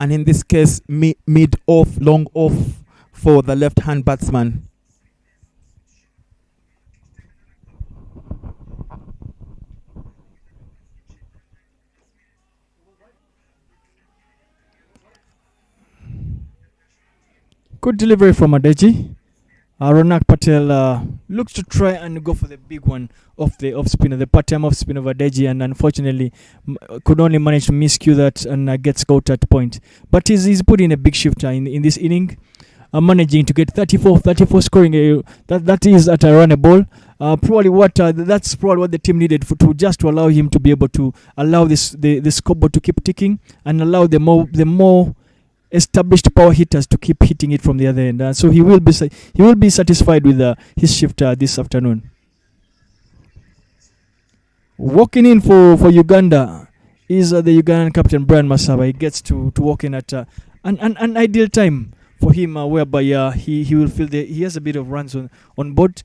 Speaker 4: and in this case mid off, long off for the left-hand batsman.
Speaker 2: Good delivery from Adeji. Ronak Patel looks to try and go for the big one off the off spinner, the part-time off spin of Adeji, and unfortunately could only manage to miscue that and gets caught at point. But he's put in a big shift in this inning, managing to get 34 scoring. That is at a run a ball. That's probably what the team needed to allow him to be able to allow the scoreboard to keep ticking and allow the more established power hitters to keep hitting it from the other end. So he will be satisfied with his shift this afternoon. Walking in for Uganda is the Ugandan captain Brian Masaba. He gets to walk in at an ideal time for him, whereby he will feel he has a bit of runs on board.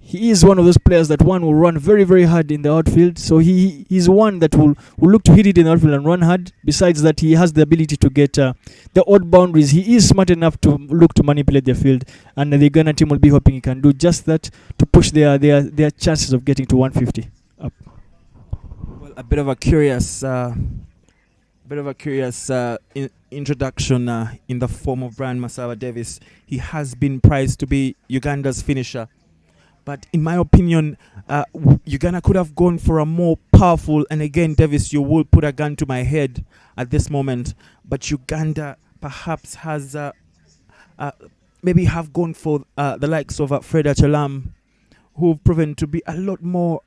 Speaker 2: He is one of those players that will run very, very hard in the outfield. So he's one that will look to hit it in the outfield and run hard. Besides that, he has the ability to get the odd boundaries. He is smart enough to look to manipulate the field, and the Ghana team will be hoping he can do just that to push their chances of getting to 150 up.
Speaker 4: Well, a bit of a curious introduction in the form of Brian Masaba Davis. He has been prized to be Uganda's finisher. But in my opinion, Uganda could have gone for a more powerful, and again, Davis, you will put a gun to my head at this moment, but Uganda perhaps has maybe have gone for the likes of Fred Achelam, who've proven to be a lot more,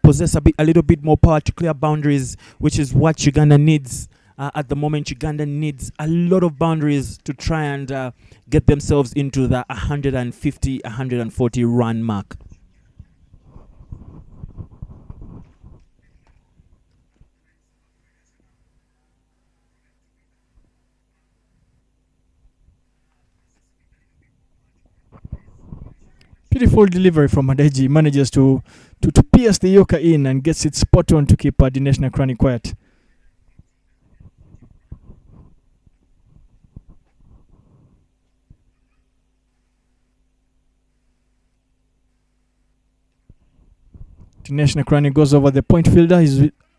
Speaker 4: possess a little bit more power to clear boundaries, which is what Uganda needs. At the moment, Uganda needs a lot of boundaries to try and get themselves into the 150, 140 run mark.
Speaker 2: Beautiful delivery from Adeji. Manages to pierce the Yorker in and gets it spot on to keep Dinesh Nakrani quiet. Dinesh Nakrani goes over the point fielder,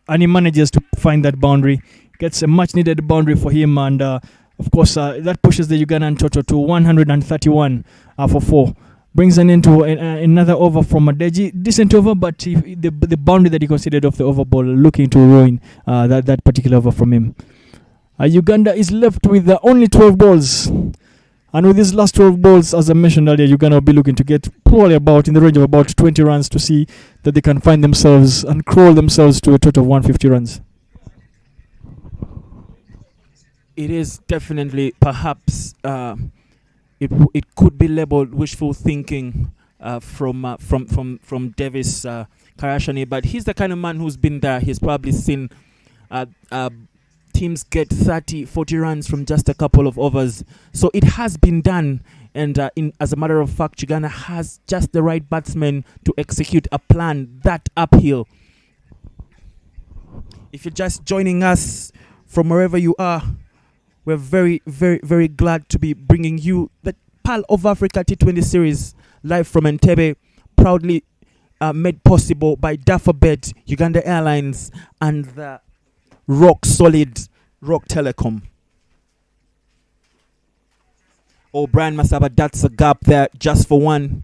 Speaker 2: and he manages to find that boundary. Gets a much needed boundary for him, and of course that pushes the Ugandan total to 131 for 4. Brings an into another over from Adeji. Decent over, but the boundary that he considered of the over ball looking to ruin that particular over from him. Uganda is left with only 12 balls. And with these last 12 balls, as I mentioned earlier, Uganda will be looking to get probably about in the range of about 20 runs to see that they can find themselves and crawl themselves to a total of 150 runs.
Speaker 4: It is definitely perhaps it could be labeled wishful thinking from Davis Karashani, but he's the kind of man who's been there. He's probably seen teams get 30, 40 runs from just a couple of overs. So it has been done. And as a matter of fact, Uganda has just the right batsmen to execute a plan that uphill. If you're just joining us from wherever you are, we're very, very, very glad to be bringing you the Pearl of Africa T20 series live from Entebbe, proudly made possible by Dafabet, Uganda Airlines, and the rock solid, rock telecom. Oh, Brian Masaba, that's a gap there just for one.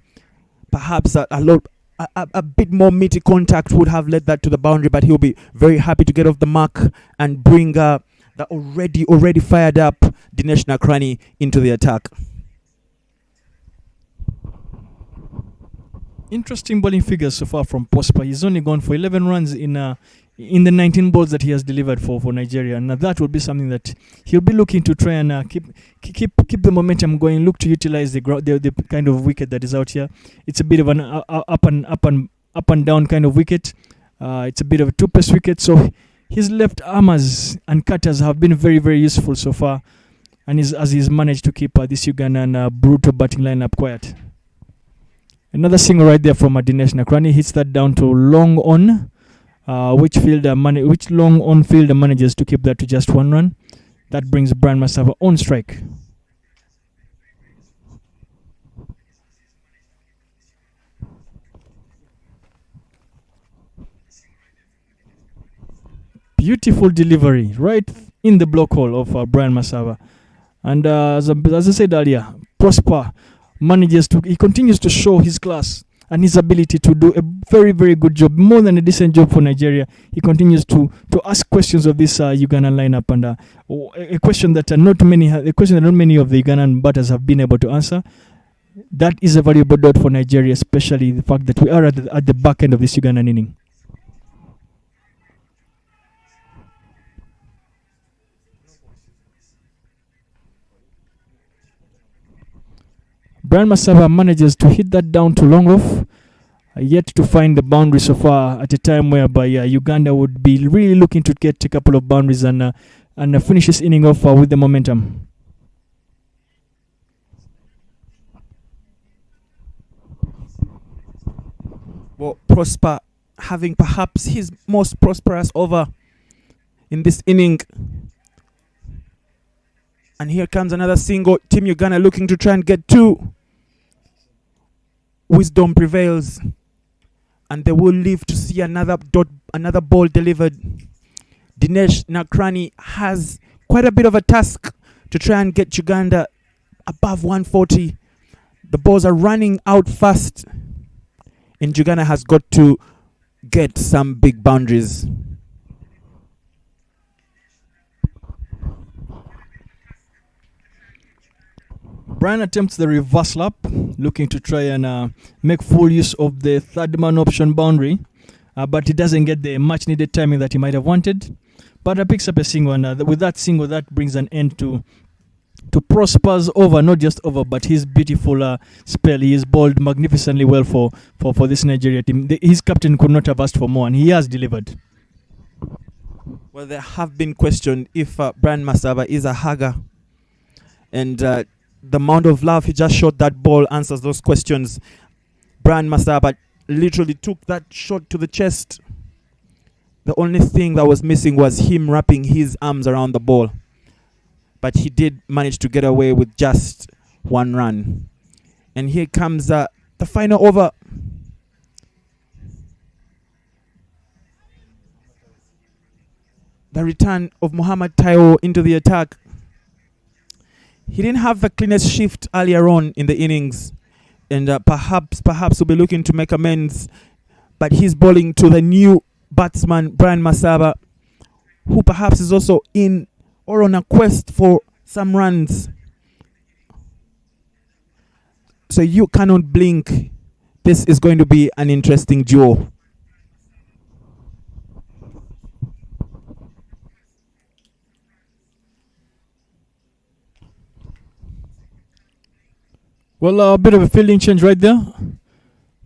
Speaker 4: Perhaps a bit more meaty contact would have led that to the boundary, but he'll be very happy to get off the mark and bring the already fired up Dinesh Nakrani into the attack.
Speaker 2: Interesting bowling figures so far from Prosper. He's only gone for 11 runs in the 19 balls that he has delivered for Nigeria, and that will be something that he'll be looking to try and keep the momentum going. Look to utilize the kind of wicket that is out here. It's a bit of an up and down kind of wicket. It's a bit of a two-pace wicket, so his left armers and cutters have been very, very useful so far, and as he's managed to keep this Ugandan brutal batting lineup quiet. Another single right there from Dinesh Nakrani hits that down to long on. Which long on fielder manages to keep that to just 1 run. That brings Brian Masaba on strike. Beautiful delivery right in the block hole of Brian Masaba. And as I said earlier, Prosper he continues to show his class and his ability to do a very, very good job, more than a decent job for Nigeria. He continues to ask questions of this Ugandan lineup, and a question that not many of the Ugandan batters have been able to answer. That is a valuable dot for Nigeria, especially the fact that we are at the back end of this Ugandan inning. Brian Masaba manages to hit that down to long off, yet to find the boundary so far at a time whereby Uganda would be really looking to get a couple of boundaries and finish this inning off with the momentum.
Speaker 4: Well, Prosper having perhaps his most prosperous over in this inning. And here comes another single. Team Uganda looking to try and get 2. Wisdom prevails, and they will live to see another ball delivered. Dinesh Nakrani has quite a bit of a task to try and get Uganda above 140. The balls are running out fast, and Uganda has got to get some big boundaries.
Speaker 2: Brian attempts the reverse lap, looking to try and make full use of the third man option boundary, but he doesn't get the much needed timing that he might have wanted. But picks up a single, and with that single, that brings an end to Prosper's over, not just over, but his beautiful spell. He is bowled magnificently well for this Nigeria team. His captain could not have asked for more, and he has delivered.
Speaker 4: Well, there have been questioned if Brian Masaba is a hugger, and the amount of love he just shot that ball answers those questions. Brian Masaba literally took that shot to the chest. The only thing that was missing was him wrapping his arms around the ball. But he did manage to get away with just 1 run. And here comes the final over. The return of Muhammad Taiwo into the attack. He didn't have the cleanest shift earlier on in the innings, and perhaps will be looking to make amends. But he's bowling to the new batsman Brian Masaba, who perhaps is also in or on a quest for some runs. So you cannot blink. This is going to be an interesting duel.
Speaker 2: Well, a bit of a fielding change right there.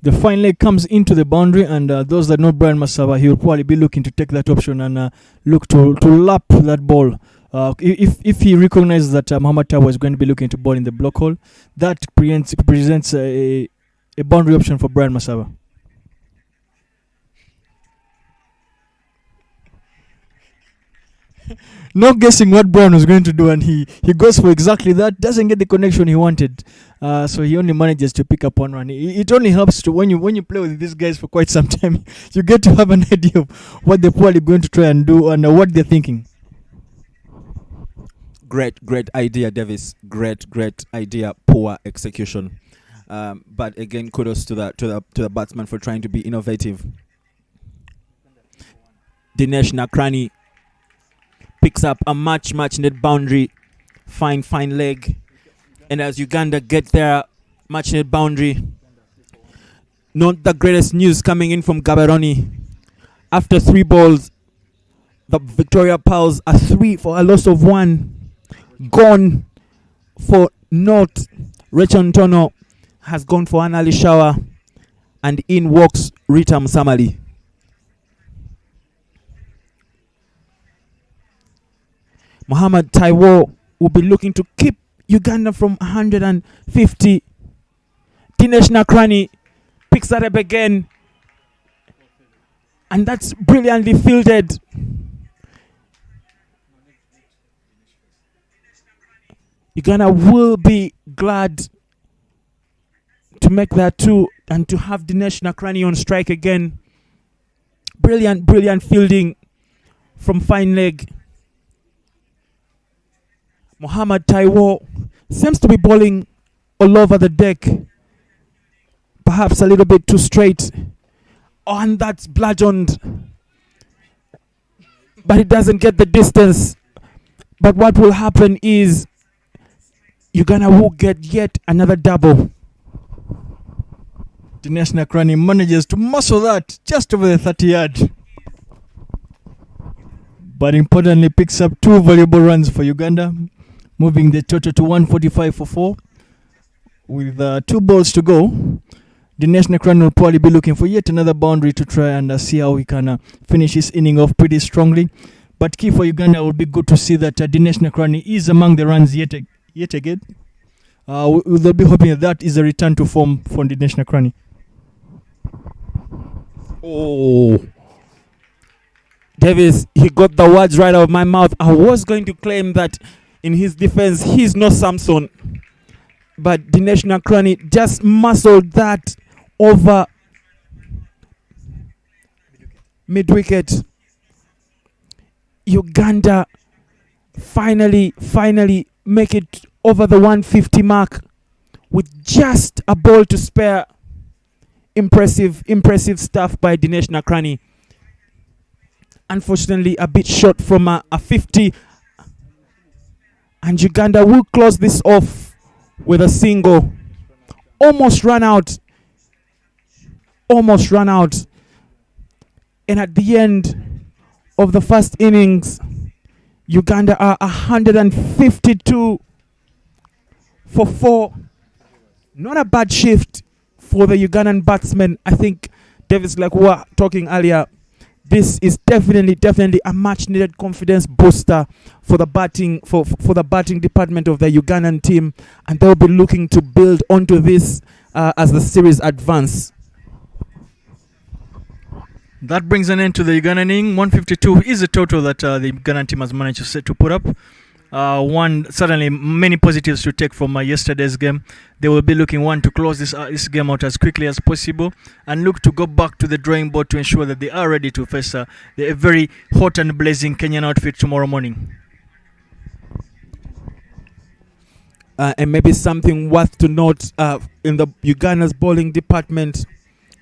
Speaker 2: The fine leg comes into the boundary, and those that know Brian Masaba, he will probably be looking to take that option and look to lap that ball. If he recognizes that Muhammad Taiwo is going to be looking to ball in the block hole, that presents a boundary option for Brian Masaba. not guessing what Brown was going to do, and he goes for exactly that. Doesn't get the connection he wanted, so he only manages to pick up one run. It only helps to when you play with these guys for quite some time, you get to have an idea of what they're probably going to try and do and what they're thinking.
Speaker 4: Great idea, Davis. Great idea. Poor execution. But again, kudos to the batsman for trying to be innovative. Dinesh Nakrani picks up a much needed boundary. Fine leg. And as Uganda get their much needed boundary, not the greatest news coming in from Gaborone. After 3 balls, the Victoria Pals are 3 for a loss of 1. Gone for naught. Rachel Ntono has gone for an early shower, and in walks Rita Musamali. Muhammad Taiwo will be looking to keep Uganda from 150. Dinesh Nakrani picks that up again, and that's brilliantly fielded. Uganda will be glad to make that 2 and to have Dinesh Nakrani on strike again. Brilliant fielding from fine leg. Muhammad Taiwo seems to be bowling all over the deck. Perhaps a little bit too straight. Oh, and that's bludgeoned. But it doesn't get the distance. But what will happen is Uganda will get yet another double.
Speaker 2: Dinesh Nakrani manages to muscle that just over the 30-yard. But importantly picks up 2 valuable runs for Uganda, moving the total to 145 for 4. With 2 balls to go, Dinesh Nakrani will probably be looking for yet another boundary to try and see how he can finish his inning off pretty strongly. But key for Uganda will be good to see that Dinesh Nakrani is among the runs yet again. We'll be hoping that is a return to form for Dinesh Nakrani.
Speaker 4: Oh, Davis, he got the words right out of my mouth. I was going to claim that in his defense, he's no Samson. But Dinesh Nakrani just muscled that over mid-wicket. Uganda finally make it over the 150 mark with just a ball to spare. Impressive stuff by Dinesh Nakrani. Unfortunately, a bit short from a 50. And Uganda will close this off with a single. Almost run out. And at the end of the first innings, Uganda are 152 for 4. Not a bad shift for the Ugandan batsmen. I think, Davis, like we were talking earlier, this is definitely a much needed confidence booster for the batting for the batting department of the Ugandan team, and they'll be looking to build onto this as the series advance.
Speaker 2: That brings an end to the Ugandan inning. 152 is the total that the Ugandan team has managed to put up. Certainly many positives to take from yesterday's game. They will be looking to close this game out as quickly as possible and look to go back to the drawing board to ensure that they are ready to face a very hot and blazing Kenyan outfit tomorrow morning.
Speaker 4: And maybe something worth to note in the Uganda's bowling department,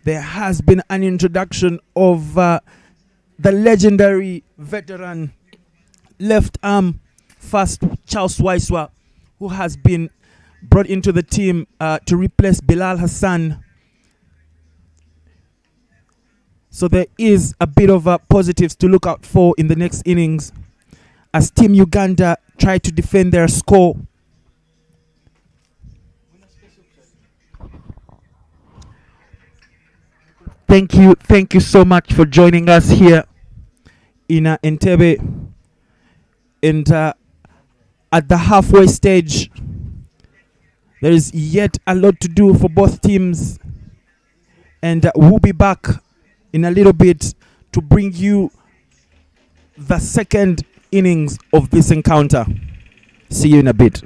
Speaker 4: there has been an introduction of the legendary veteran left arm fast Charles Waiswa, who has been brought into the team to replace Bilal Hassan. So there is a bit of positives to look out for in the next innings as Team Uganda try to defend their score. Thank you so much for joining us here in Entebbe. And at the halfway stage, there is yet a lot to do for both teams. And we'll be back in a little bit to bring you the second innings of this encounter. See you in a bit.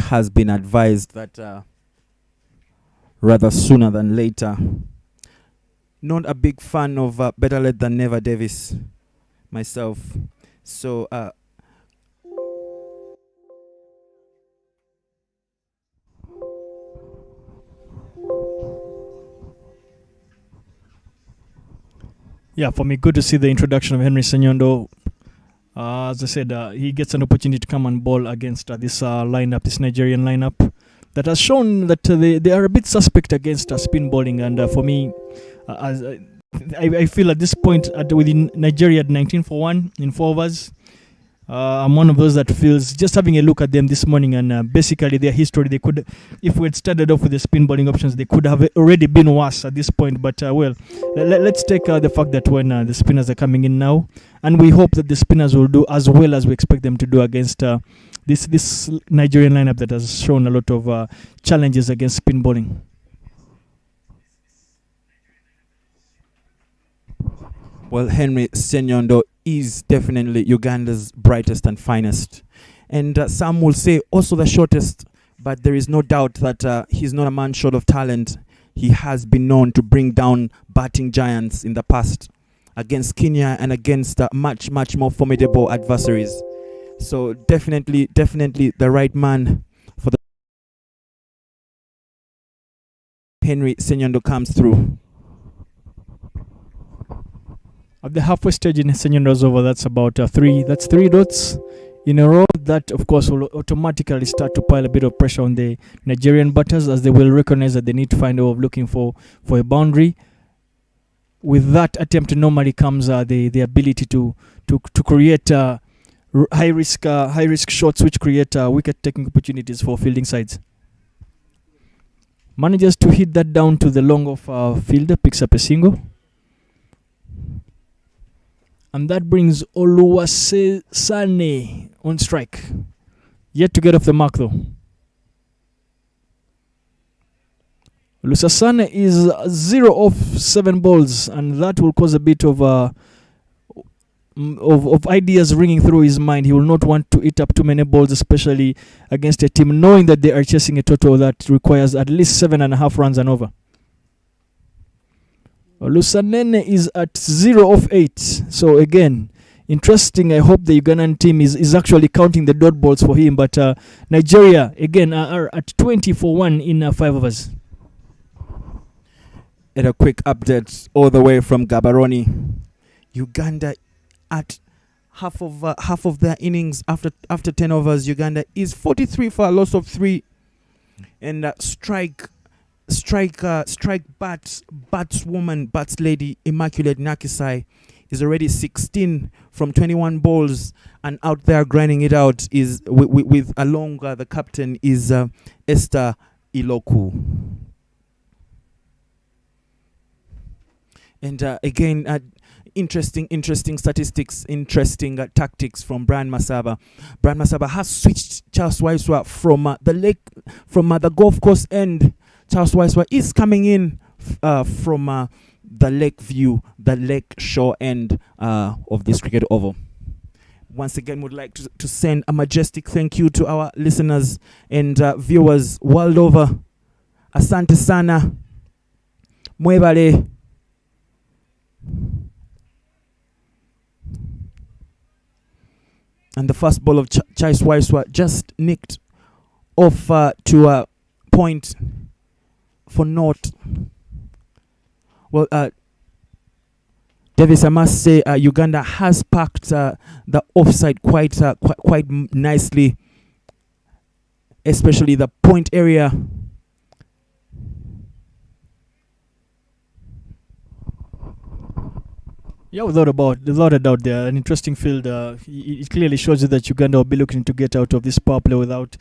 Speaker 4: has been advised that rather sooner than later. Not a big fan of Better Late Than Never Davis myself. So
Speaker 2: yeah, for me, good to see the introduction of Henry Senyondo. As I said, he gets an opportunity to come and bowl against this lineup, this Nigerian lineup, that has shown that they are a bit suspect against spin bowling. And for me, I feel at this point, within Nigeria at 19 for 1 in 4 overs, I'm one of those that feels, just having a look at them this morning and basically their history, they could, if we had started off with the spin bowling options, they could have already been worse at this point. But let's take the fact that when the spinners are coming in now, and we hope that the spinners will do as well as we expect them to do against this Nigerian lineup that has shown a lot of challenges against spin bowling.
Speaker 4: Well, Henry Senyondo is definitely Uganda's brightest and finest. And some will say also the shortest, but there is no doubt that he's not a man short of talent. He has been known to bring down batting giants in the past against Kenya and against much more formidable adversaries. So definitely the right man for the Henry Senyondo comes through.
Speaker 2: At the halfway stage in Senyondo's over, that's about 3 dots in a row. That, of course, will automatically start to pile a bit of pressure on the Nigerian batters, as they will recognize that they need to find a way of looking for a boundary. With that attempt, normally comes the ability to create high risk shots, which create wicket taking opportunities for fielding sides. Manages to hit that down to the long off fielder, picks up a single. And that brings Oluwasane on strike. Yet to get off the mark though. Oluwasane is 0 off 7 balls, and that will cause a bit of ideas ringing through his mind. He will not want to eat up too many balls, especially against a team knowing that they are chasing a total that requires at least 7.5 runs and over. Oluwasane is at 0 off 8. So again, interesting. I hope the Ugandan team is actually counting the dot balls for him. But Nigeria, again, are at 20 for 1 in 5 overs.
Speaker 4: And a quick update all the way from Gaborone. Uganda at half of their innings after 10 overs. Uganda is 43 for a loss of 3. And bats lady Immaculate Nakisai is already 16 from 21 balls, and out there grinding it out is with along the captain is Esther Iloku. And again, interesting statistics, interesting tactics from Brian Masaba. Brian Masaba has switched Charles Waiswa from the golf course end. Charles Waiswa is coming in from the lake shore end of this cricket oval. Once again, would like to send a majestic thank you to our listeners and viewers world over. Asante sana. Mwebale. And the first ball of Charles Waiswa just nicked off to a point for naught. Well, Davis, I must say, Uganda has packed the offside quite nicely, especially the point area.
Speaker 2: Yeah, without a doubt, there an interesting field. It clearly shows you that Uganda will be looking to get out of this power play without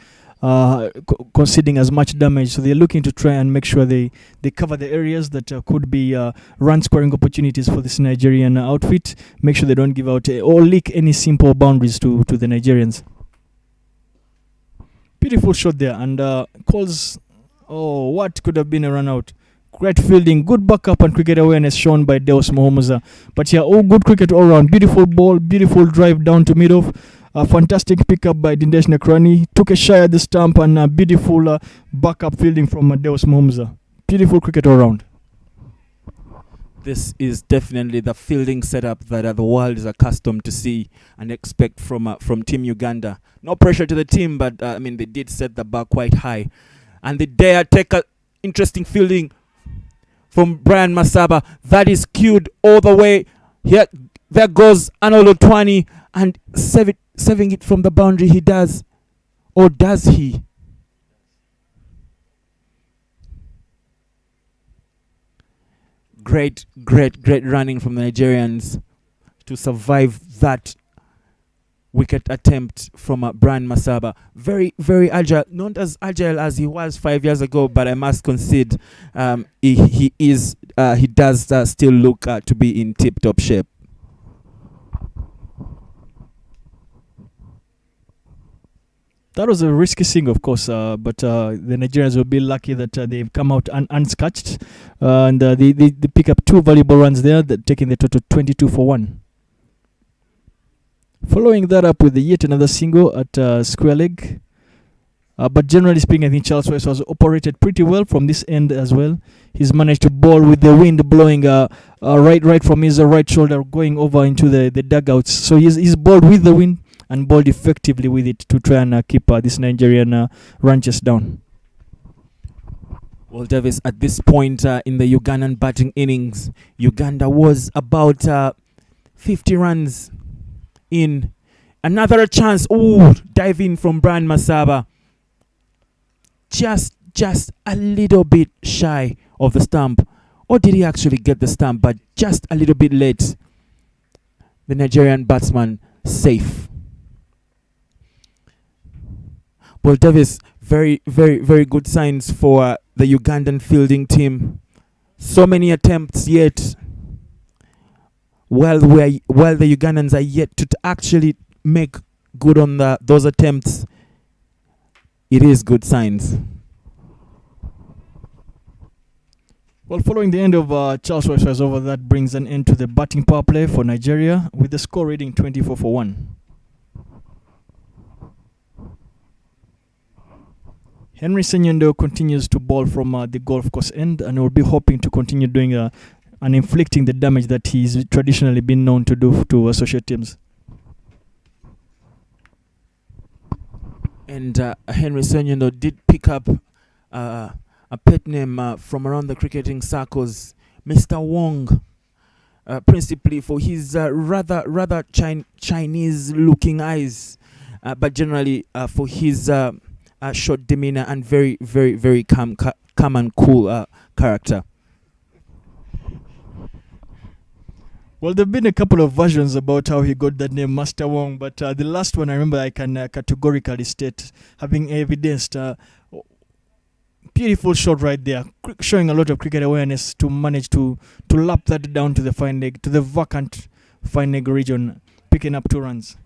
Speaker 2: conceding as much damage. So they're looking to try and make sure they cover the areas that could be run scoring opportunities for this Nigerian outfit. Make sure they don't give out or leak any simple boundaries to the Nigerians. Beautiful shot there, and calls. Oh, what could have been a run out. Great fielding, good backup and cricket awareness shown by Deus Mohomuza. But yeah, all good cricket all round. Beautiful ball, beautiful drive down to mid-off. A fantastic pickup by Dinesh Nakrani. Took a shy at the stump and a beautiful backup fielding from Deus Momza. Beautiful cricket all round.
Speaker 4: This is definitely the fielding setup that the world is accustomed to see and expect from Team Uganda. No pressure to the team, but I mean, they did set the bar quite high. And they dare take a interesting fielding from Brian Masaba. That is cued all the way. Here, there goes Arnold Otwani and saving it from the boundary. He does. Or does he? Great running from the Nigerians to survive that wicket attempt from Brian Masaba. Very agile. Not as agile as he was 5 years ago, but I must concede he does still look to be in tip-top shape.
Speaker 2: That was a risky thing, of course, but the Nigerians will be lucky that they've come out unscatched, and they pick up 2 valuable runs there, taking the total 22 for 1. Following that up with yet another single at square leg. But generally speaking, I think Charles West has operated pretty well from this end as well. He's managed to bowl with the wind blowing right from his right shoulder going over into the dugouts. So he's bowled with the wind and bowled effectively with it to try and keep this Nigerian ranches down.
Speaker 4: Well, Davis, at this point in the Ugandan batting innings, Uganda was about 50 runs in. Another chance. Ooh, dive in from Brian Masaba. Just a little bit shy of the stump. Or did he actually get the stump, but just a little bit late? The Nigerian batsman safe. Well, Davis, very good signs for the Ugandan fielding team. So many attempts yet. While the Ugandans are yet to actually make good on those attempts, it is good signs.
Speaker 2: Well, following the end of Charles West's over, that brings an end to the batting power play for Nigeria with the score reading 24 for 1. Henry Senyendo continues to bowl from the golf course end and will be hoping to continue doing and inflicting the damage that he's traditionally been known to do to associate teams.
Speaker 4: And Henry Senyendo did pick up a pet name from around the cricketing circles, Mr. Wong, principally for his rather Chinese-looking eyes, but generally for his short demeanor and very calm and cool character.
Speaker 2: Well, there have been a couple of versions about how he got that name, Master Wong, but the last one I remember I can categorically state, having evidenced beautiful shot right there, showing a lot of cricket awareness to manage to lap that down to the fine leg, to the vacant fine leg region, picking up 2 runs.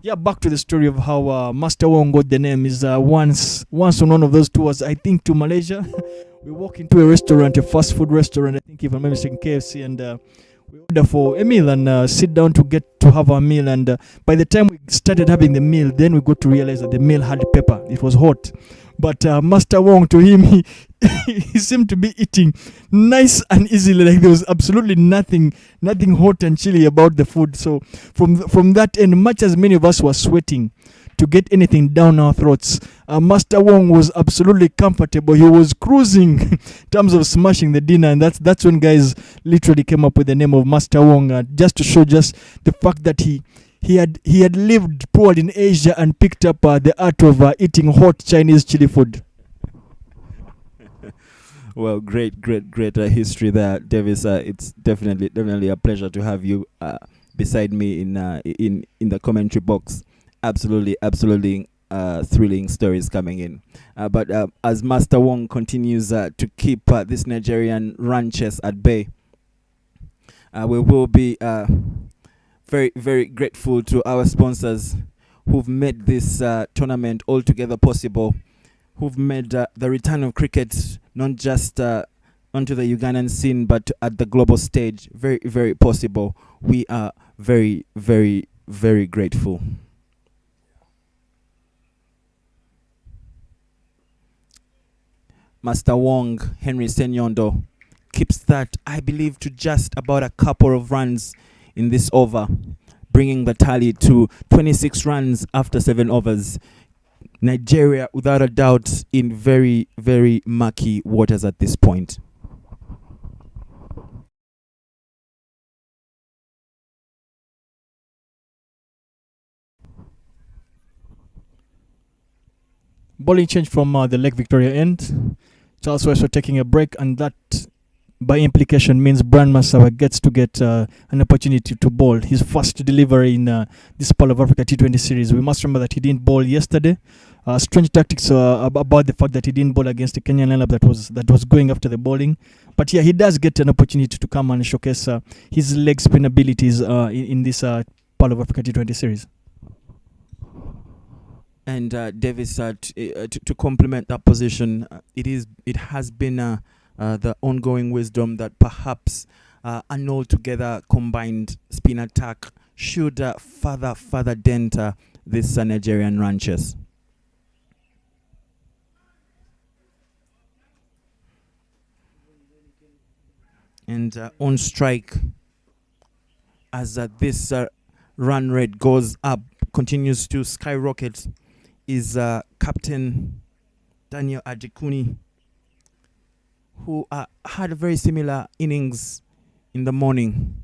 Speaker 2: Yeah, back to the story of how Master Wong got the name is once on one of those tours, I think to Malaysia, we walk into a restaurant, a fast food restaurant, I think if I'm not mistaken, KFC, and we order for a meal and sit down to get to have our meal. And by the time we started having the meal, then we got to realize that the meal had pepper. It was hot. But Master Wong, to him, he seemed to be eating nice and easily. Like there was absolutely nothing hot and chilly about the food. So from that end, much as many of us were sweating to get anything down our throats, Master Wong was absolutely comfortable. He was cruising in terms of smashing the dinner, and that's when guys literally came up with the name of Master Wong, just to show just the fact that he had lived poorly in Asia and picked up the art of eating hot Chinese chili food.
Speaker 4: Well, great history there, Davis. It's definitely a pleasure to have you beside me in the commentary box. Absolutely thrilling stories coming in. But as Master Wong continues to keep this Nigerian ranches at bay, we will be very grateful to our sponsors who've made this tournament altogether possible, who've made the return of cricket not just onto the Ugandan scene but at the global stage very possible. We are very grateful. Master Wong, Henry Senyondo, keeps that, I believe, to just about a couple of runs in this over, bringing the tally to 26 runs after 7 overs. Nigeria, without a doubt, in very, very murky waters at this point.
Speaker 2: Bowling change from the Lake Victoria end. Charles West taking a break, and that by implication means Brian Masawa gets to get an opportunity to bowl his first delivery in this Pearl of Africa T20 series. We must remember that he didn't bowl yesterday. Strange tactics about the fact that he didn't bowl against the Kenyan lineup that was going after the bowling. But yeah, he does get an opportunity to come and showcase his leg spin abilities in this Pearl of Africa T20 series.
Speaker 4: And Davis, to complement that position, it has been the ongoing wisdom that perhaps an altogether combined spin attack should further dent this Nigerian ranches. And on strike, as this run rate goes up, continues to skyrocket, is Captain Daniel Ajikuni, who had a very similar innings in the morning.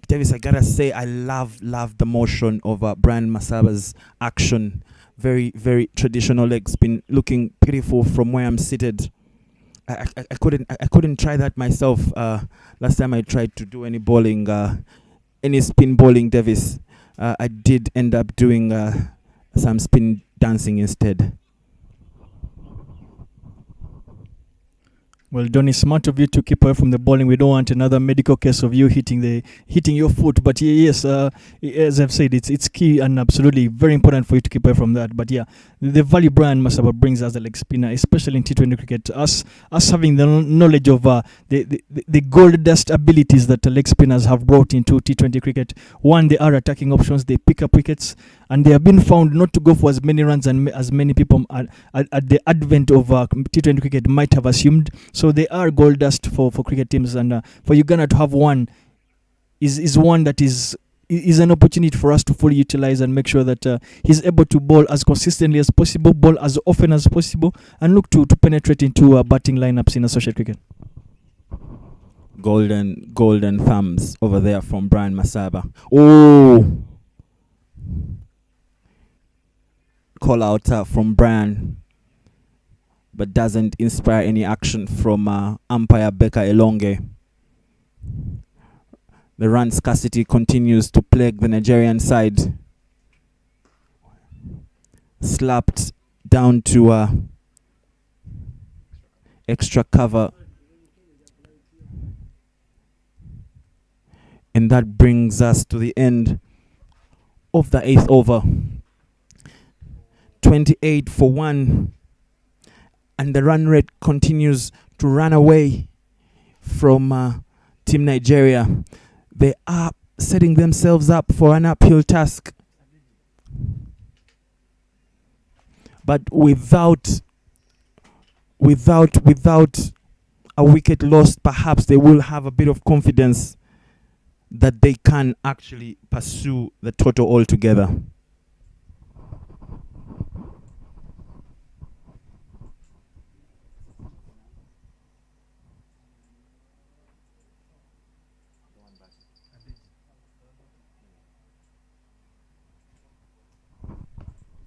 Speaker 4: Davis, I gotta say, I love the motion of Brian Masaba's action. Very, very traditional leg spin, looking beautiful from where I'm seated. I couldn't try that myself. Last time I tried to do any bowling, any spin bowling, Davis. I did end up doing some spin dancing instead.
Speaker 2: Well, Donny, smart of you to keep away from the bowling. We don't want another medical case of you hitting your foot. But yes, as I've said, it's key and absolutely very important for you to keep away from that. But yeah, the value Brian Masaba brings as a leg spinner, especially in T20 cricket, us having the knowledge of the gold dust abilities that the leg spinners have brought into T20 cricket. One, they are attacking options. They pick up wickets, and they have been found not to go for as many runs and as many people at the advent of T20 cricket might have assumed. So they are gold dust for cricket teams, and for Uganda to have one is one that is an opportunity for us to fully utilize and make sure that he's able to bowl as consistently as possible, bowl as often as possible, and look to penetrate into batting lineups in associate cricket.
Speaker 4: Golden thumbs over there from Brian Masaba. Oh, call out from Brian, but doesn't inspire any action from umpire Becca Elonge. The run scarcity continues to plague the Nigerian side. Slapped down to extra cover. And that brings us to the end of the 8th over. 28 for 1. And the run rate continues to run away from Team Nigeria. They are setting themselves up for an uphill task. But without a wicket lost, perhaps they will have a bit of confidence that they can actually pursue the total altogether.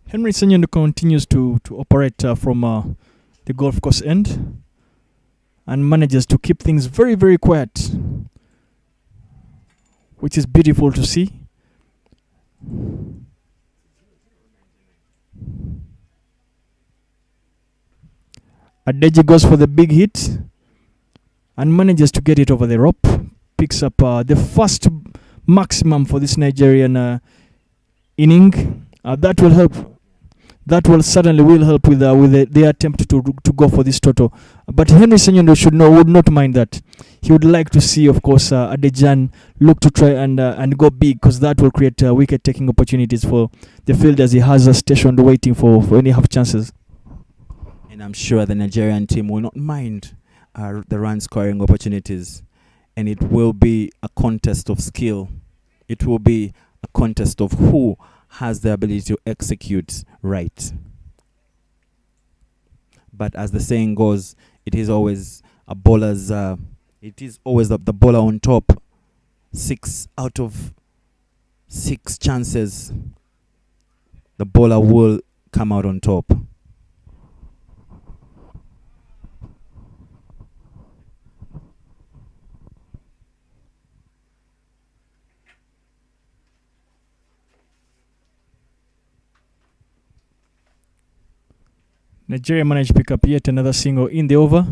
Speaker 2: Henry Senyondo continues to operate from the golf course end and manages to keep things very, very quiet, which is beautiful to see. Adeji goes for the big hit and manages to get it over the rope. Picks up the first maximum for this Nigerian inning. That will help. That will certainly help with the attempt to go for this total. But Henry Senyondo would not mind that. He would like to see, of course, Adejan look to try and go big, because that will create wicket taking opportunities for the field, as he has stationed waiting for any half chances.
Speaker 4: And I'm sure the Nigerian team will not mind the run scoring opportunities. And it will be a contest of skill. It will be a contest of who has the ability to execute right. But as the saying goes, it is always a bowler's. It is always the bowler on top. 6 out of 6 chances, the bowler will come out on top.
Speaker 2: Nigeria managed to pick up yet another single in the over.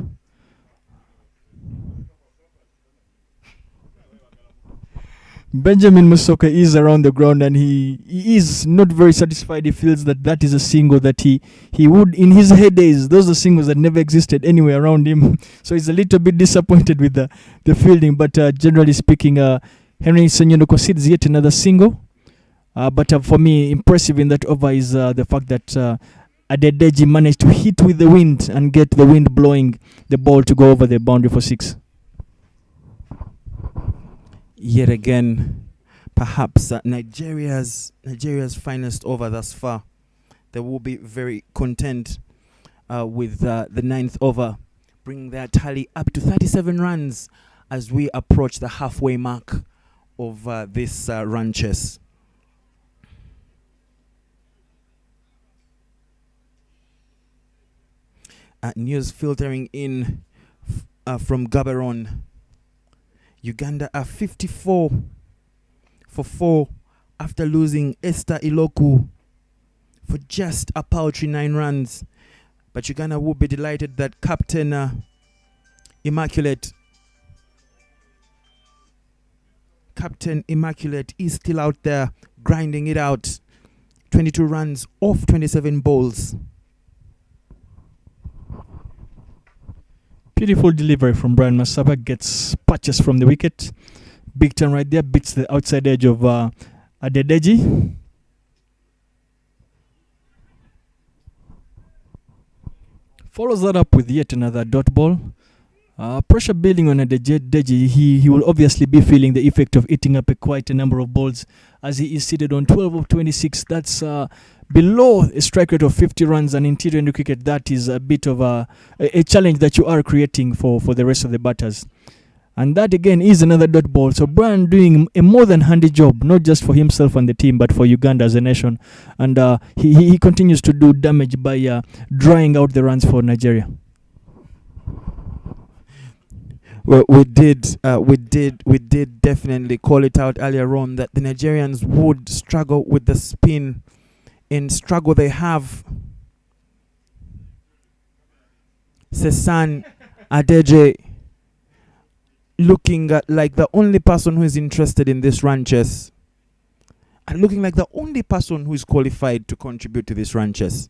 Speaker 2: Benjamin Musoka is around the ground and he is not very satisfied. He feels that is a single that he would, in his heydays, those are singles that never existed anywhere around him. So he's a little bit disappointed with the fielding. But generally speaking, Henry Senyondo concedes yet another single. But for me, impressive in that over is the fact that Adedeji managed to hit with the wind and get the wind blowing the ball to go over the boundary for 6.
Speaker 4: Yet again, perhaps Nigeria's finest over thus far. They will be very content with the 9th over, bringing their tally up to 37 runs as we approach the halfway mark of this run chase. News filtering in from Gaborone. Uganda are 54 for 4 after losing Esther Iloku for just a paltry 9 runs. But Uganda will be delighted that Captain Immaculate is still out there grinding it out. 22 runs off 27 balls.
Speaker 2: Beautiful delivery from Brian Masaba, gets patches from the wicket. Big turn right there, beats the outside edge of Adedeji. Follows that up with yet another dot ball. Pressure building on Adedeji. He will obviously be feeling the effect of eating up quite a number of balls as he is seated on 12 of 26. That's below a strike rate of 50 runs, and interior Indo cricket, that is a bit of a challenge that you are creating for the rest of the batters. And that again is another dot ball. So Brian doing a more than handy job, not just for himself and the team, but for Uganda as a nation. And he continues to do damage by drying out the runs for Nigeria.
Speaker 4: Well, we did definitely call it out earlier on that the Nigerians would struggle with the spin. In struggle they have Sesan Adeje looking like the only person who is interested in this run chase and looking like the only person who is qualified to contribute to this run chase.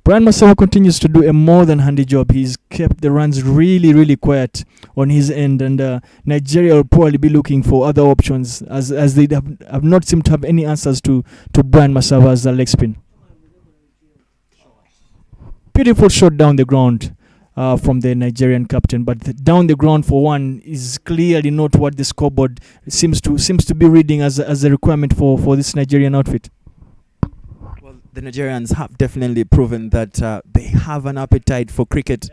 Speaker 2: Brian Masawa continues to do a more than handy job. He's kept the runs really quiet on his end, and Nigeria will probably be looking for other options as they have not seemed to have any answers to Brian Masawa's leg spin. Beautiful shot down the ground from the Nigerian captain, but down the ground for one is clearly not what the scoreboard seems to be reading as a requirement for this Nigerian outfit.
Speaker 4: The Nigerians have definitely proven that they have an appetite for cricket.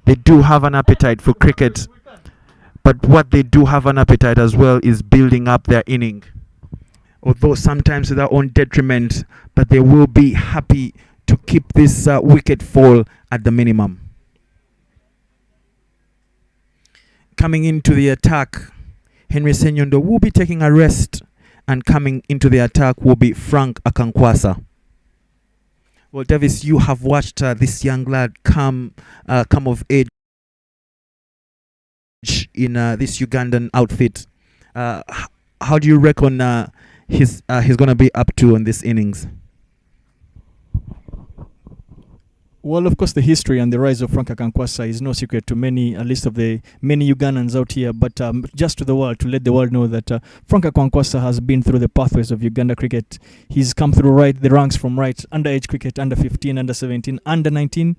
Speaker 4: They do have an appetite for cricket, but what they do have an appetite as well is building up their inning. Although sometimes to their own detriment, but they will be happy to keep this wicket fall at the minimum. Coming into the attack, Henry Senyondo will be taking a rest, and coming into the attack will be Frank Akankwasa. Well, Davis, you have watched this young lad come of age in this Ugandan outfit. How do you reckon he's going to be up to on this innings?
Speaker 2: Well, of course, the history and the rise of Frank Akankwasa is no secret to many, at least of the many Ugandans out here. But just to the world, to let the world know that Frank Akankwasa has been through the pathways of Uganda cricket. He's come through the ranks from underage cricket, under 15, under 17, under 19.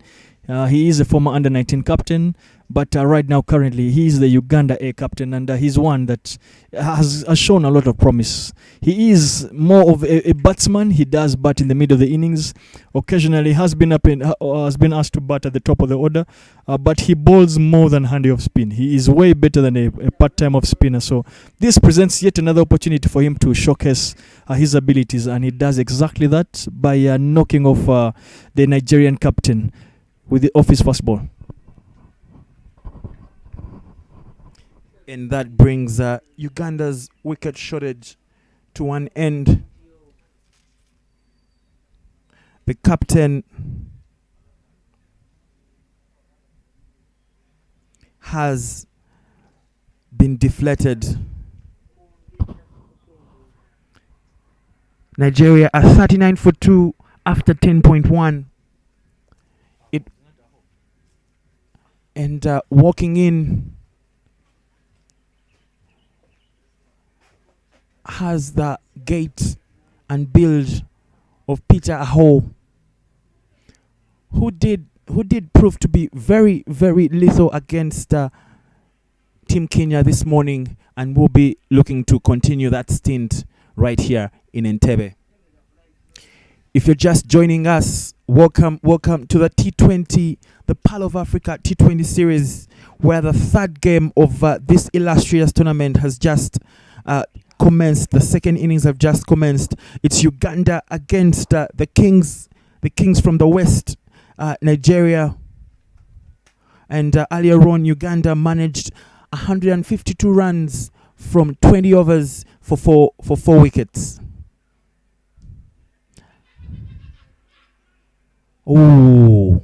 Speaker 2: He is a former under 19 captain, but right now, currently, he is the Uganda A captain, and he's one that has shown a lot of promise. He is more of a batsman. He does bat in the middle of the innings. Occasionally, has been asked to bat at the top of the order, but he bowls more than handy off spin. He is way better than a part-time off spinner. So this presents yet another opportunity for him to showcase his abilities, and he does exactly that by knocking off the Nigerian captain with the his first ball.
Speaker 4: And that brings Uganda's wicket shortage to one end. The captain has been deflated. Nigeria are 39 for 2 after 10.1. And walking in has the gait and build of Peter Aho, who did prove to be very, very lethal against Team Kenya this morning, and will be looking to continue that stint right here in Entebbe. If you're just joining us, welcome to the T20, the Pearl of Africa T20 series, where the third game of this illustrious tournament has just commenced. The second innings have just commenced. It's Uganda against the Kings from the West, Nigeria. And earlier on, Uganda managed 152 runs from 20 overs for four wickets. Oh,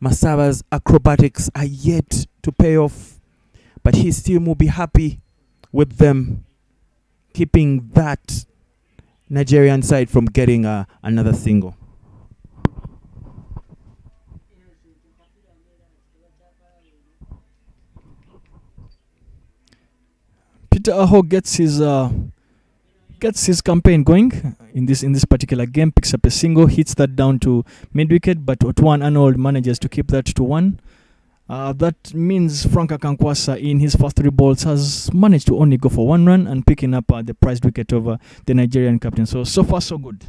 Speaker 4: Masaba's acrobatics are yet to pay off, but his team will be happy with them keeping that Nigerian side from getting another single.
Speaker 2: Peter Aho gets his campaign going in this particular game, picks up a single, hits that down to mid wicket, but Otwan Arnold manages to keep that to 1. That means Frank Akankwasa in his first 3 balls has managed to only go for 1 run and picking up the prized wicket over the Nigerian captain. So far so good.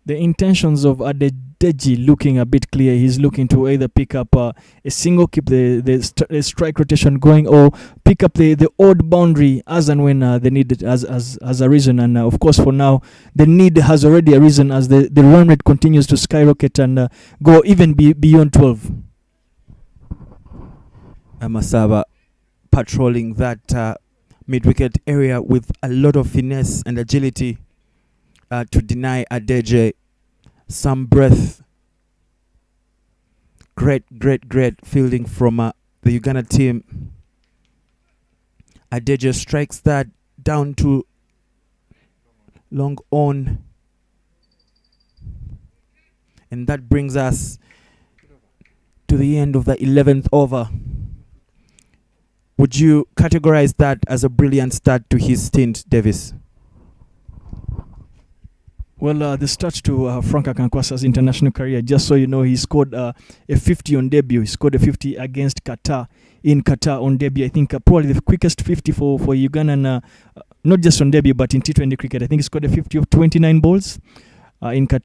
Speaker 2: The intentions of Adedeji looking a bit clear. He's looking to either pick up a single, keep the strike rotation going, or pick up the odd boundary as and when the need has arisen. And of course, for now, the need has already arisen as the run rate continues to skyrocket and go even beyond 12.
Speaker 4: Masaba patrolling that mid-wicket area with a lot of finesse and agility to deny Adeje some breath. Great fielding from the Uganda team. Adeje strikes that down to long on. And that brings us to the end of the 11th over. Would you categorize that as a brilliant start to his stint, Davis?
Speaker 2: Well, the start to Frank Akankwasa's international career, just so you know, he scored a 50 on debut. He scored a 50 against Qatar, in Qatar on debut. I think probably the quickest 50 for Uganda, and not just on debut, but in T20 cricket. I think he scored a 50 of 29 balls in Qatar.